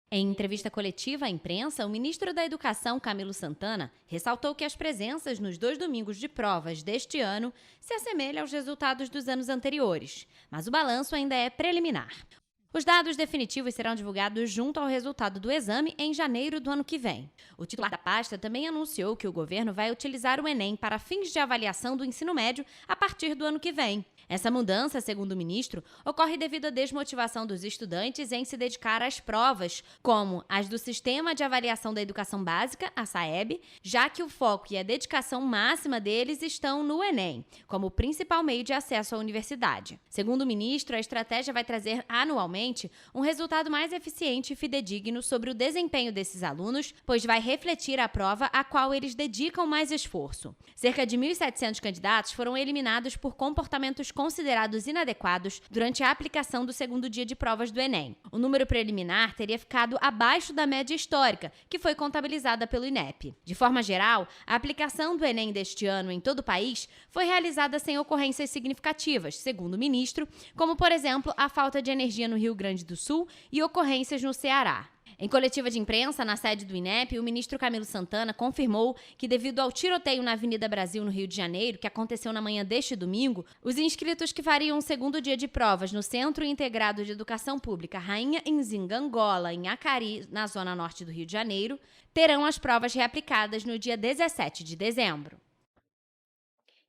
Em entrevista coletiva à imprensa, o ministro da Educação, Camilo Santana, ressaltou que as presenças nos 2 domingos de provas deste ano se assemelham aos resultados dos anos anteriores, mas o balanço ainda é preliminar. Os dados definitivos serão divulgados junto ao resultado do exame em janeiro do ano que vem. O titular da pasta também anunciou que o governo vai utilizar o Enem para fins de avaliação do ensino médio a partir do ano que vem. Essa mudança, segundo o ministro, ocorre devido à desmotivação dos estudantes em se dedicar às provas, como as do Sistema de Avaliação da Educação Básica, a SAEB, já que o foco e a dedicação máxima deles estão no Enem, como principal meio de acesso à universidade. Segundo o ministro, a estratégia vai trazer anualmente um resultado mais eficiente e fidedigno sobre o desempenho desses alunos, pois vai refletir a prova a qual eles dedicam mais esforço. Cerca de 1.700 candidatos foram eliminados por comportamentos considerados inadequados durante a aplicação do segundo dia de provas do Enem. O número preliminar teria ficado abaixo da média histórica, que foi contabilizada pelo INEP. De forma geral, a aplicação do Enem deste ano em todo o país foi realizada sem ocorrências significativas, segundo o ministro, como, por exemplo, a falta de energia no Rio Grande do Sul e ocorrências no Ceará. Em coletiva de imprensa, na sede do INEP, o ministro Camilo Santana confirmou que, devido ao tiroteio na Avenida Brasil, no Rio de Janeiro, que aconteceu na manhã deste domingo, os inscritos que fariam um segundo dia de provas no Centro Integrado de Educação Pública Rainha Nzinga Angola, em Acari, na zona norte do Rio de Janeiro, terão as provas reaplicadas no dia 17 de dezembro.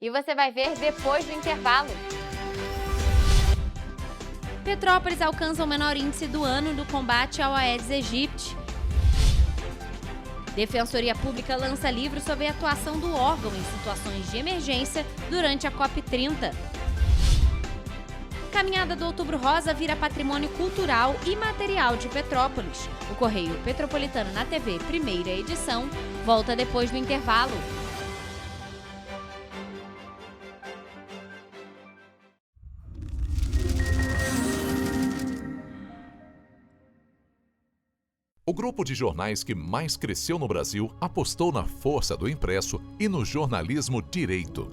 E você vai ver depois do intervalo. Petrópolis alcança o menor índice do ano no combate ao Aedes aegypti. Defensoria Pública lança livro sobre a atuação do órgão em situações de emergência durante a COP30. Caminhada do Outubro Rosa vira patrimônio cultural e material de Petrópolis. O Correio Petropolitano na TV, primeira edição, volta depois do intervalo. O grupo de jornais que mais cresceu no Brasil apostou na força do impresso e no jornalismo direito.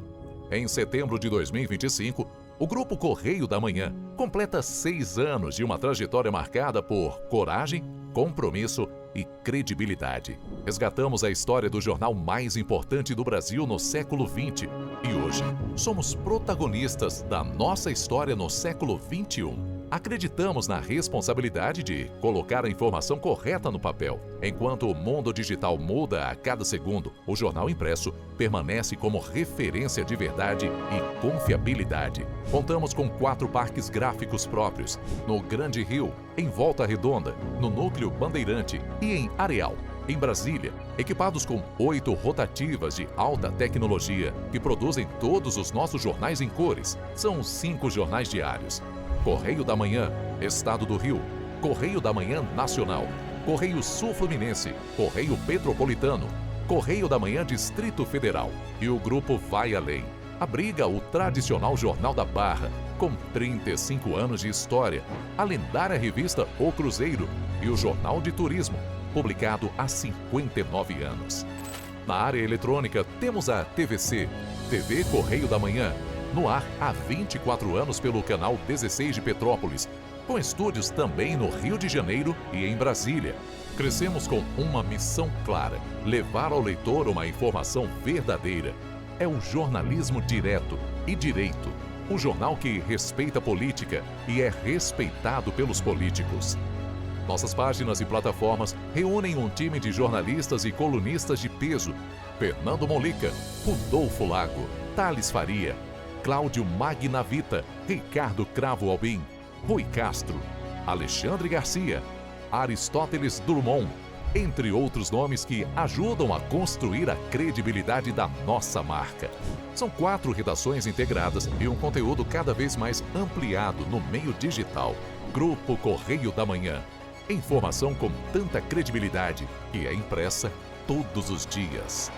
Em setembro de 2025, o Grupo Correio da Manhã completa 6 anos de uma trajetória marcada por coragem, compromisso e credibilidade. Resgatamos a história do jornal mais importante do Brasil no século XX e hoje somos protagonistas da nossa história no século XXI. Acreditamos na responsabilidade de colocar a informação correta no papel. Enquanto o mundo digital muda a cada segundo, o jornal impresso permanece como referência de verdade e confiabilidade. Contamos com 4 parques gráficos próprios, no Grande Rio, em Volta Redonda, no Núcleo Bandeirante e em Areal. Em Brasília, equipados com 8 rotativas de alta tecnologia que produzem todos os nossos jornais em cores. São 5 jornais diários. Correio da Manhã, Estado do Rio, Correio da Manhã Nacional, Correio Sul-Fluminense, Correio Petropolitano, Correio da Manhã Distrito Federal. E o grupo vai além. Abriga o tradicional Jornal da Barra, com 35 anos de história, a lendária revista O Cruzeiro e o Jornal de Turismo, publicado há 59 anos. Na área eletrônica, temos a TVC, TV Correio da Manhã, no ar há 24 anos pelo canal 16 de Petrópolis, com estúdios também no Rio de Janeiro e em Brasília. Crescemos com uma missão clara: levar ao leitor uma informação verdadeira. É o jornalismo direto e direito, um jornal que respeita a política e é respeitado pelos políticos. Nossas páginas e plataformas reúnem um time de jornalistas e colunistas de peso: Fernando Molica, Rodolfo Lago, Thales Faria, Cláudio Magnavita, Ricardo Cravo Albim, Rui Castro, Alexandre Garcia, Aristóteles Drummond, entre outros nomes que ajudam a construir a credibilidade da nossa marca. São 4 redações integradas e um conteúdo cada vez mais ampliado no meio digital. Grupo Correio da Manhã. Informação com tanta credibilidade que é impressa todos os dias.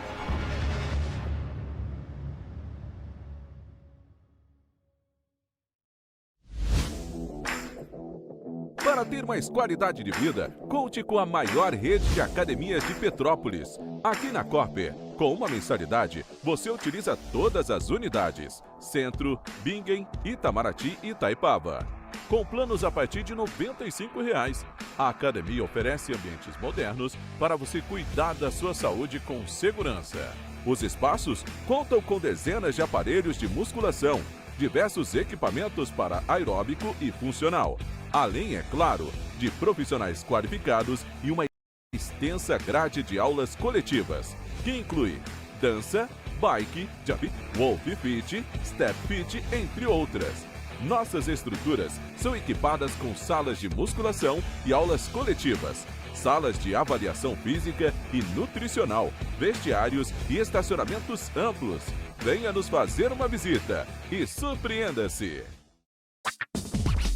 Para ter mais qualidade de vida, conte com a maior rede de academias de Petrópolis. Aqui na Corper, com uma mensalidade, você utiliza todas as unidades: Centro, Bingen, Itamaraty e Itaipava. Com planos a partir de R$ 95,00. A academia oferece ambientes modernos para você cuidar da sua saúde com segurança. Os espaços contam com dezenas de aparelhos de musculação, diversos equipamentos para aeróbico e funcional, além, é claro, de profissionais qualificados e uma extensa grade de aulas coletivas, que inclui dança, bike, jump, Wolf Fit, Step Fit, entre outras. Nossas estruturas são equipadas com salas de musculação e aulas coletivas, salas de avaliação física e nutricional, vestiários e estacionamentos amplos. Venha nos fazer uma visita e surpreenda-se!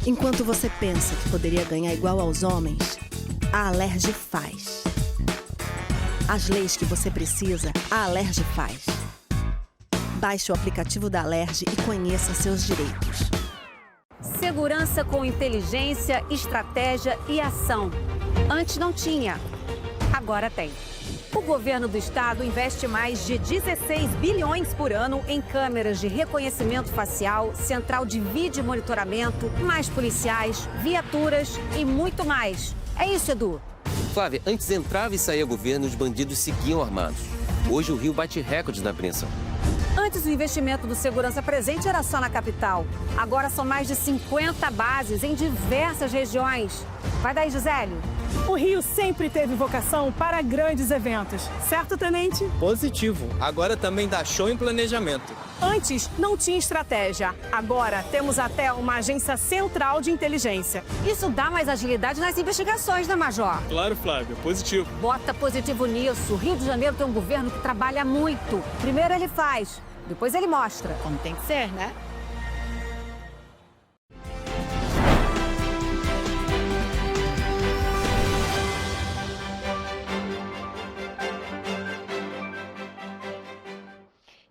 Enquanto você pensa que poderia ganhar igual aos homens, a Alerj faz. As leis que você precisa, a Alerj faz. Baixe o aplicativo da Alerj e conheça seus direitos. Segurança com inteligência, estratégia e ação. Antes não tinha, agora tem. O governo do estado investe mais de 16 bilhões por ano em câmeras de reconhecimento facial, central de vídeo monitoramento, mais policiais, viaturas e muito mais. É isso, Edu. Flávia, antes entrava e saía governo, os bandidos seguiam armados. Hoje o Rio bate recordes na apreensão. Antes o investimento do Segurança Presente era só na capital. Agora são mais de 50 bases em diversas regiões. Vai daí, Gisele. O Rio sempre teve vocação para grandes eventos, certo, Tenente? Positivo. Agora também dá show em planejamento. Antes não tinha estratégia. Agora temos até uma agência central de inteligência. Isso dá mais agilidade nas investigações, né, Major? Claro, Flávia. Positivo. Bota positivo nisso. O Rio de Janeiro tem um governo que trabalha muito. Primeiro ele faz, depois ele mostra. Como tem que ser, né?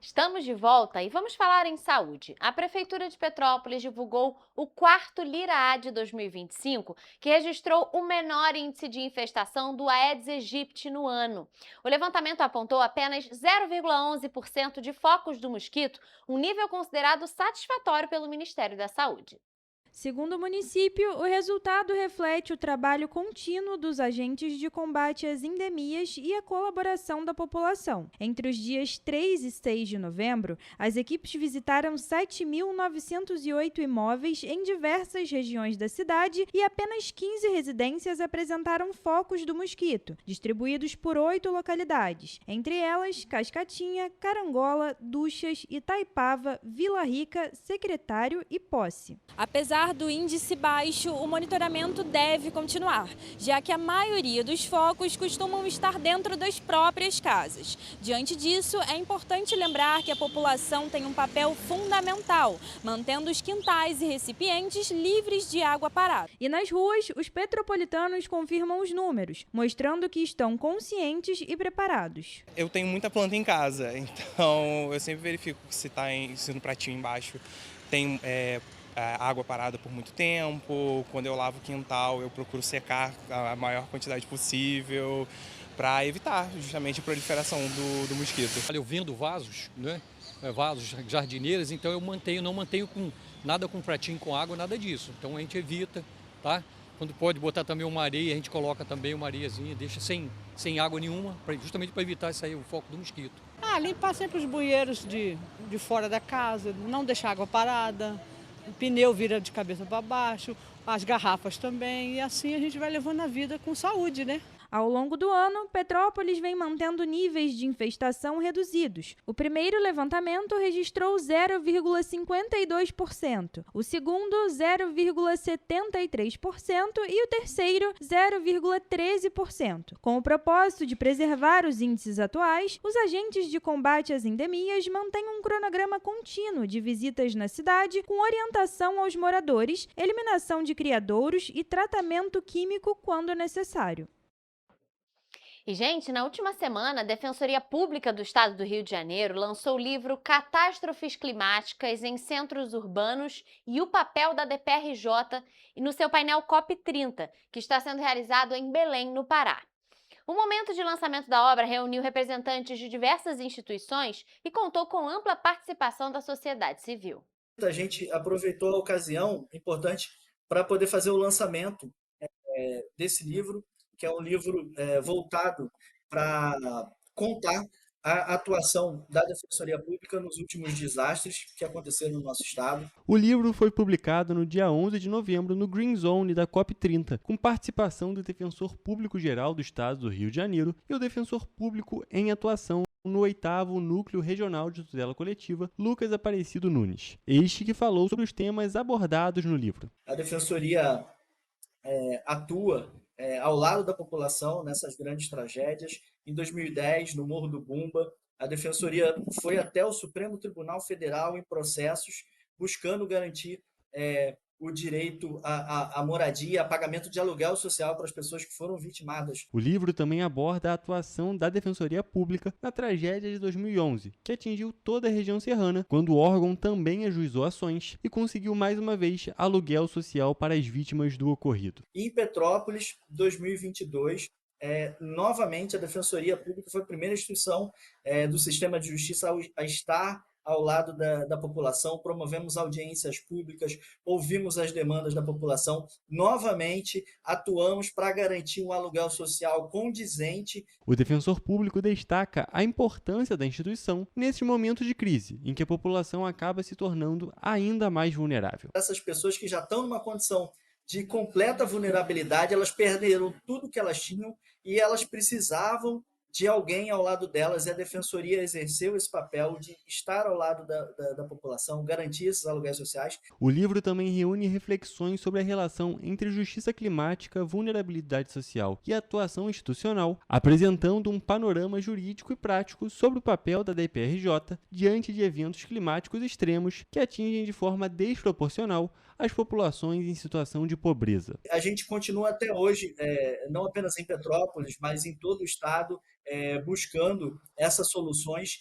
Estamos de volta e vamos falar em saúde. A Prefeitura de Petrópolis divulgou o quarto Lira-A de 2025, que registrou o menor índice de infestação do Aedes aegypti no ano. O levantamento apontou apenas 0,11% de focos do mosquito, um nível considerado satisfatório pelo Ministério da Saúde. Segundo o município, o resultado reflete o trabalho contínuo dos agentes de combate às endemias e a colaboração da população. Entre os dias 3 e 6 de novembro, as equipes visitaram 7.908 imóveis em diversas regiões da cidade e apenas 15 residências apresentaram focos do mosquito, distribuídos por 8 localidades, entre elas Cascatinha, Carangola, Duchas, Itaipava, Vila Rica, Secretário e Posse. Apesar do índice baixo, o monitoramento deve continuar, já que a maioria dos focos costumam estar dentro das próprias casas. Diante disso, é importante lembrar que a população tem um papel fundamental, mantendo os quintais e recipientes livres de água parada. E nas ruas, os petropolitanos confirmam os números, mostrando que estão conscientes e preparados. Eu tenho muita planta em casa, então eu sempre verifico se se no pratinho embaixo tem água parada por muito tempo. Quando eu lavo o quintal, eu procuro secar a maior quantidade possível para evitar justamente a proliferação do mosquito. Eu vendo vasos, né? Vasos, jardineiras, então eu não mantenho nada com pratinho com água, nada disso. Então a gente evita, tá? Quando pode botar também uma areia, a gente coloca também uma areiazinha, deixa sem água nenhuma, justamente para evitar sair o foco do mosquito. Limpar sempre os bueiros de fora da casa, não deixar água parada. O pneu vira de cabeça para baixo, as garrafas também, e assim a gente vai levando a vida com saúde, né? Ao longo do ano, Petrópolis vem mantendo níveis de infestação reduzidos. O primeiro levantamento registrou 0,52%, o segundo 0,73% e o terceiro 0,13%. Com o propósito de preservar os índices atuais, os agentes de combate às endemias mantêm um cronograma contínuo de visitas na cidade com orientação aos moradores, eliminação de criadouros e tratamento químico quando necessário. E, gente, na última semana, a Defensoria Pública do Estado do Rio de Janeiro lançou o livro Catástrofes Climáticas em Centros Urbanos e o Papel da DPRJ no seu painel COP30, que está sendo realizado em Belém, no Pará. O momento de lançamento da obra reuniu representantes de diversas instituições e contou com ampla participação da sociedade civil. A gente aproveitou a ocasião importante para poder fazer o lançamento desse livro, que é um livro voltado para contar a atuação da Defensoria Pública nos últimos desastres que aconteceram no nosso estado. O livro foi publicado no dia 11 de novembro no Green Zone da COP30, com participação do Defensor Público Geral do Estado do Rio de Janeiro e o Defensor Público em atuação no 8º Núcleo Regional de Tutela Coletiva, Lucas Aparecido Nunes. Este que falou sobre os temas abordados no livro. A Defensoria atua ao lado da população nessas grandes tragédias. Em 2010, no Morro do Bumba, a Defensoria foi até o Supremo Tribunal Federal em processos buscando garantir o direito à moradia, a pagamento de aluguel social para as pessoas que foram vitimadas. O livro também aborda a atuação da Defensoria Pública na tragédia de 2011, que atingiu toda a região serrana, quando o órgão também ajuizou ações e conseguiu mais uma vez aluguel social para as vítimas do ocorrido. Em Petrópolis, 2022, novamente a Defensoria Pública foi a primeira instituição do sistema de justiça a estar ao lado da população, promovemos audiências públicas, ouvimos as demandas da população, novamente atuamos para garantir um aluguel social condizente. O defensor público destaca a importância da instituição nesse momento de crise, em que a população acaba se tornando ainda mais vulnerável. Essas pessoas que já estão numa condição de completa vulnerabilidade, elas perderam tudo que elas tinham e elas precisavam de alguém ao lado delas, e a Defensoria exerceu esse papel de estar ao lado da população, garantir esses aluguéis sociais. O livro também reúne reflexões sobre a relação entre justiça climática, vulnerabilidade social e atuação institucional, apresentando um panorama jurídico e prático sobre o papel da DPRJ diante de eventos climáticos extremos que atingem de forma desproporcional as populações em situação de pobreza. A gente continua até hoje, não apenas em Petrópolis, mas em todo o estado, buscando essas soluções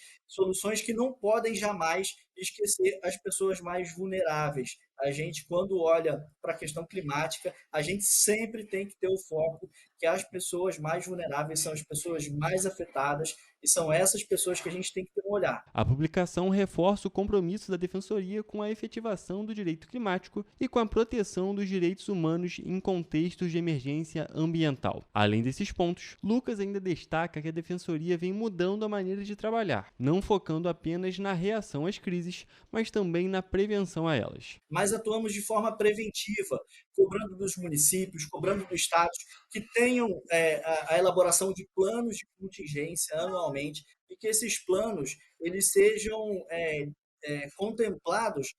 que não podem jamais esquecer as pessoas mais vulneráveis. A gente, quando olha para a questão climática, a gente sempre tem que ter o foco que as pessoas mais vulneráveis são as pessoas mais afetadas e são essas pessoas que a gente tem que ter um olhar. A publicação reforça o compromisso da Defensoria com a efetivação do direito climático e com a proteção dos direitos humanos em contextos de emergência ambiental. Além desses pontos, Lucas ainda destaca que a Defensoria vem mudando a maneira de trabalhar, não focando apenas na reação às crises, mas também na prevenção a elas. Mas atuamos de forma preventiva, cobrando dos municípios, cobrando dos estados que tenham a elaboração de planos de contingência anualmente e que esses planos eles sejam contemplados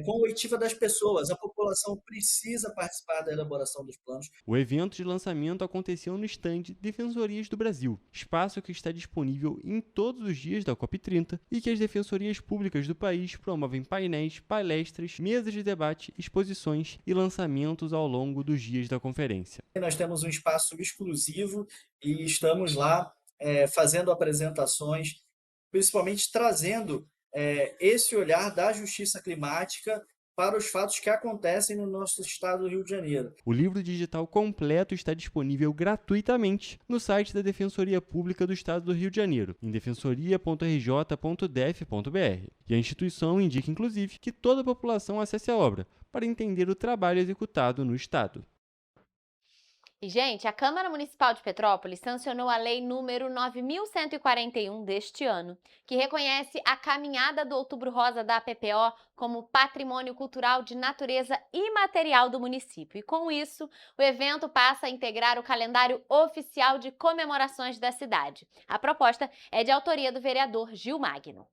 com a oitiva das pessoas. A população precisa participar da elaboração dos planos. O evento de lançamento aconteceu no estande Defensorias do Brasil, espaço que está disponível em todos os dias da COP30 e que as defensorias públicas do país promovem painéis, palestras, mesas de debate, exposições e lançamentos ao longo dos dias da conferência. Nós temos um espaço exclusivo e estamos lá fazendo apresentações, principalmente trazendo esse olhar da justiça climática para os fatos que acontecem no nosso estado do Rio de Janeiro. O livro digital completo está disponível gratuitamente no site da Defensoria Pública do Estado do Rio de Janeiro, em defensoria.rj.def.br. E a instituição indica, inclusive, que toda a população acesse a obra para entender o trabalho executado no Estado. E, gente, a Câmara Municipal de Petrópolis sancionou a Lei número 9.141 deste ano, que reconhece a Caminhada do Outubro Rosa da PPO como patrimônio cultural de natureza imaterial do município. E, com isso, o evento passa a integrar o calendário oficial de comemorações da cidade. A proposta é de autoria do vereador Gil Magno.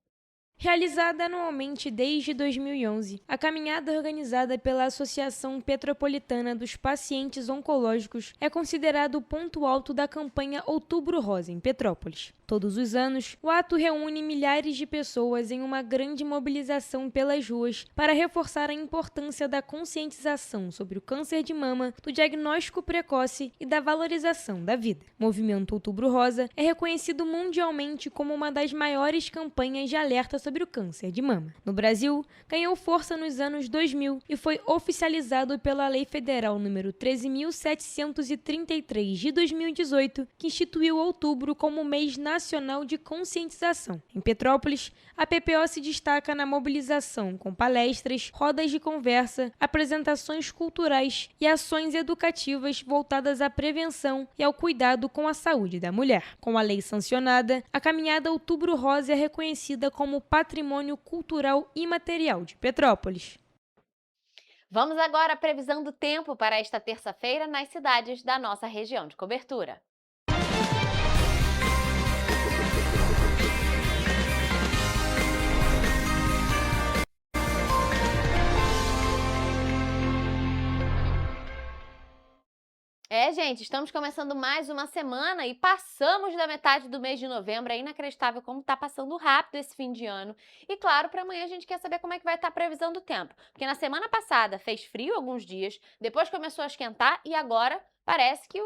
Realizada anualmente desde 2011, a caminhada organizada pela Associação Petropolitana dos Pacientes Oncológicos é considerado o ponto alto da campanha Outubro Rosa em Petrópolis. Todos os anos, o ato reúne milhares de pessoas em uma grande mobilização pelas ruas para reforçar a importância da conscientização sobre o câncer de mama, do diagnóstico precoce e da valorização da vida. O movimento Outubro Rosa é reconhecido mundialmente como uma das maiores campanhas de alerta sobre o câncer de mama. No Brasil, ganhou força nos anos 2000 e foi oficializado pela Lei Federal número 13.733 de 2018, que instituiu outubro como mês nacional de conscientização. Em Petrópolis, a PPO se destaca na mobilização com palestras, rodas de conversa, apresentações culturais e ações educativas voltadas à prevenção e ao cuidado com a saúde da mulher. Com a lei sancionada, a caminhada Outubro Rosa é reconhecida como patrimônio cultural imaterial de Petrópolis. Vamos agora à previsão do tempo para esta terça-feira nas cidades da nossa região de cobertura. Gente, estamos começando mais uma semana e passamos da metade do mês de novembro. É inacreditável como tá passando rápido esse fim de ano. E claro, para amanhã a gente quer saber como é que vai estar a previsão do tempo. Porque na semana passada fez frio alguns dias, depois começou a esquentar e agora parece que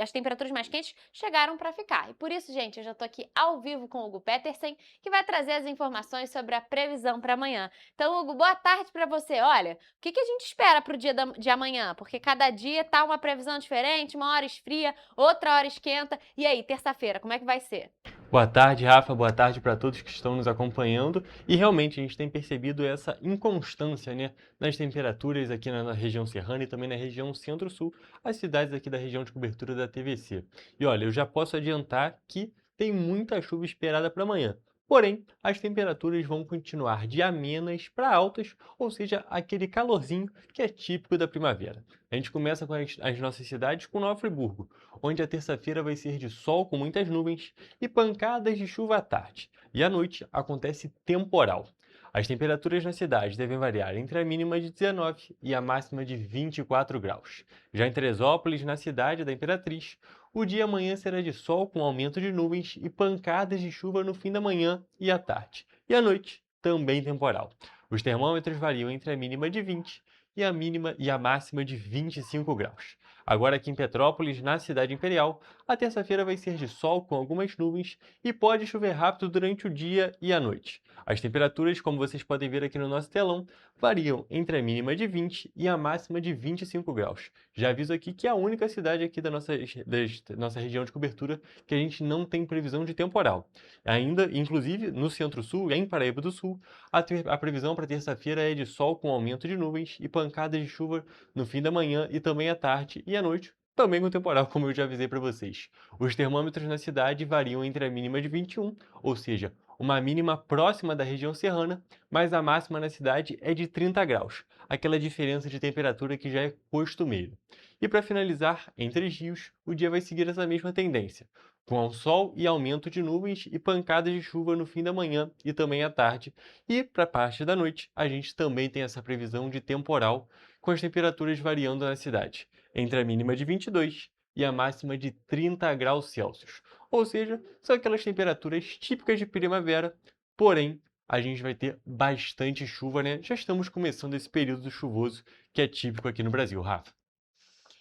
as temperaturas mais quentes chegaram para ficar. E por isso, gente, eu já tô aqui ao vivo com o Hugo Petersen, que vai trazer as informações sobre a previsão para amanhã. Então, Hugo, boa tarde para você. Olha, o que a gente espera para o dia de amanhã? Porque cada dia tá uma previsão diferente, uma hora esfria, outra hora esquenta. E aí, terça-feira, como é que vai ser? Boa tarde, Rafa. Boa tarde para todos que estão nos acompanhando. E realmente a gente tem percebido essa inconstância, né, nas temperaturas aqui na região serrana e também na região centro-sul, as cidades aqui da região de cobertura da TVC. E olha, eu já posso adiantar que tem muita chuva esperada para amanhã. Porém, as temperaturas vão continuar de amenas para altas, ou seja, aquele calorzinho que é típico da primavera. A gente começa com as nossas cidades com Nova Friburgo, onde a terça-feira vai ser de sol com muitas nuvens e pancadas de chuva à tarde. E à noite acontece temporal. As temperaturas na cidade devem variar entre a mínima de 19 e a máxima de 24 graus. Já em Teresópolis, na cidade da Imperatriz, o dia amanhã será de sol com aumento de nuvens e pancadas de chuva no fim da manhã e à tarde. E à noite, também temporal. Os termômetros variam entre a mínima de 20 e a máxima de 25 graus. Agora aqui em Petrópolis, na cidade imperial, a terça-feira vai ser de sol com algumas nuvens e pode chover rápido durante o dia e a noite. As temperaturas, como vocês podem ver aqui no nosso telão, variam entre a mínima de 20 e a máxima de 25 graus. Já aviso aqui que é a única cidade aqui da nossa região de cobertura que a gente não tem previsão de temporal. Ainda, inclusive, no Centro-Sul, em Paraíba do Sul, a previsão para terça-feira é de sol com aumento de nuvens e pancadas de chuva no fim da manhã e também à tarde e à noite, também com temporal, como eu já avisei para vocês. Os termômetros na cidade variam entre a mínima de 21, ou seja, uma mínima próxima da região serrana, mas a máxima na cidade é de 30 graus, aquela diferença de temperatura que já é costumeiro. E para finalizar, em Três Rios, o dia vai seguir essa mesma tendência, com sol e aumento de nuvens e pancadas de chuva no fim da manhã e também à tarde. E para a parte da noite, a gente também tem essa previsão de temporal, com as temperaturas variando na cidade, entre a mínima de 22 e a máxima de 30 graus Celsius. Ou seja, são aquelas temperaturas típicas de primavera, porém, a gente vai ter bastante chuva, né? Já estamos começando esse período chuvoso que é típico aqui no Brasil, Rafa.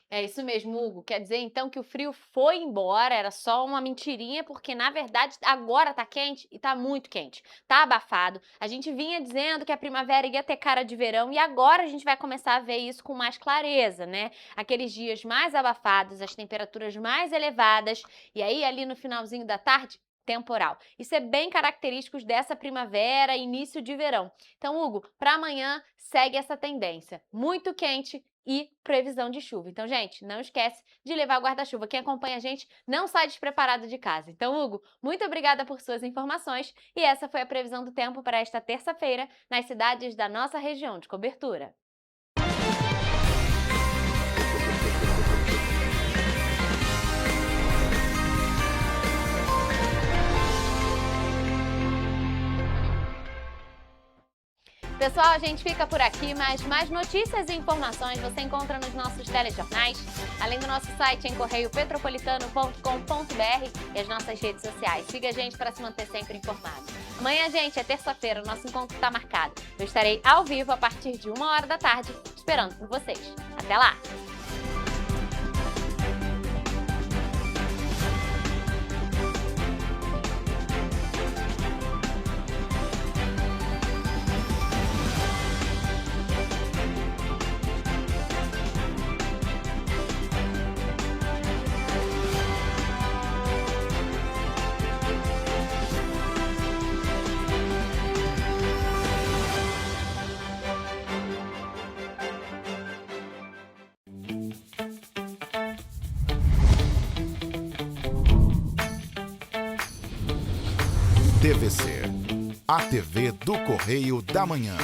É isso mesmo, Hugo. Quer dizer, então, que o frio foi embora, era só uma mentirinha, porque, na verdade, agora tá quente e tá muito quente. Tá abafado. A gente vinha dizendo que a primavera ia ter cara de verão e agora a gente vai começar a ver isso com mais clareza, né? Aqueles dias mais abafados, as temperaturas mais elevadas e aí, ali no finalzinho da tarde, temporal. Isso é bem característico dessa primavera, início de verão. Então, Hugo, para amanhã segue essa tendência. Muito quente e previsão de chuva. Então, gente, não esquece de levar o guarda-chuva. Quem acompanha a gente não sai despreparado de casa. Então, Hugo, muito obrigada por suas informações e essa foi a previsão do tempo para esta terça-feira nas cidades da nossa região de cobertura. Pessoal, a gente fica por aqui, mas mais notícias e informações você encontra nos nossos telejornais, além do nosso site em correiopetropolitano.com.br e as nossas redes sociais. Siga a gente para se manter sempre informado. Amanhã, gente, é terça-feira, o nosso encontro está marcado. Eu estarei ao vivo a partir de 1h da tarde, esperando por vocês. Até lá! TVC, a TV do Correio da Manhã.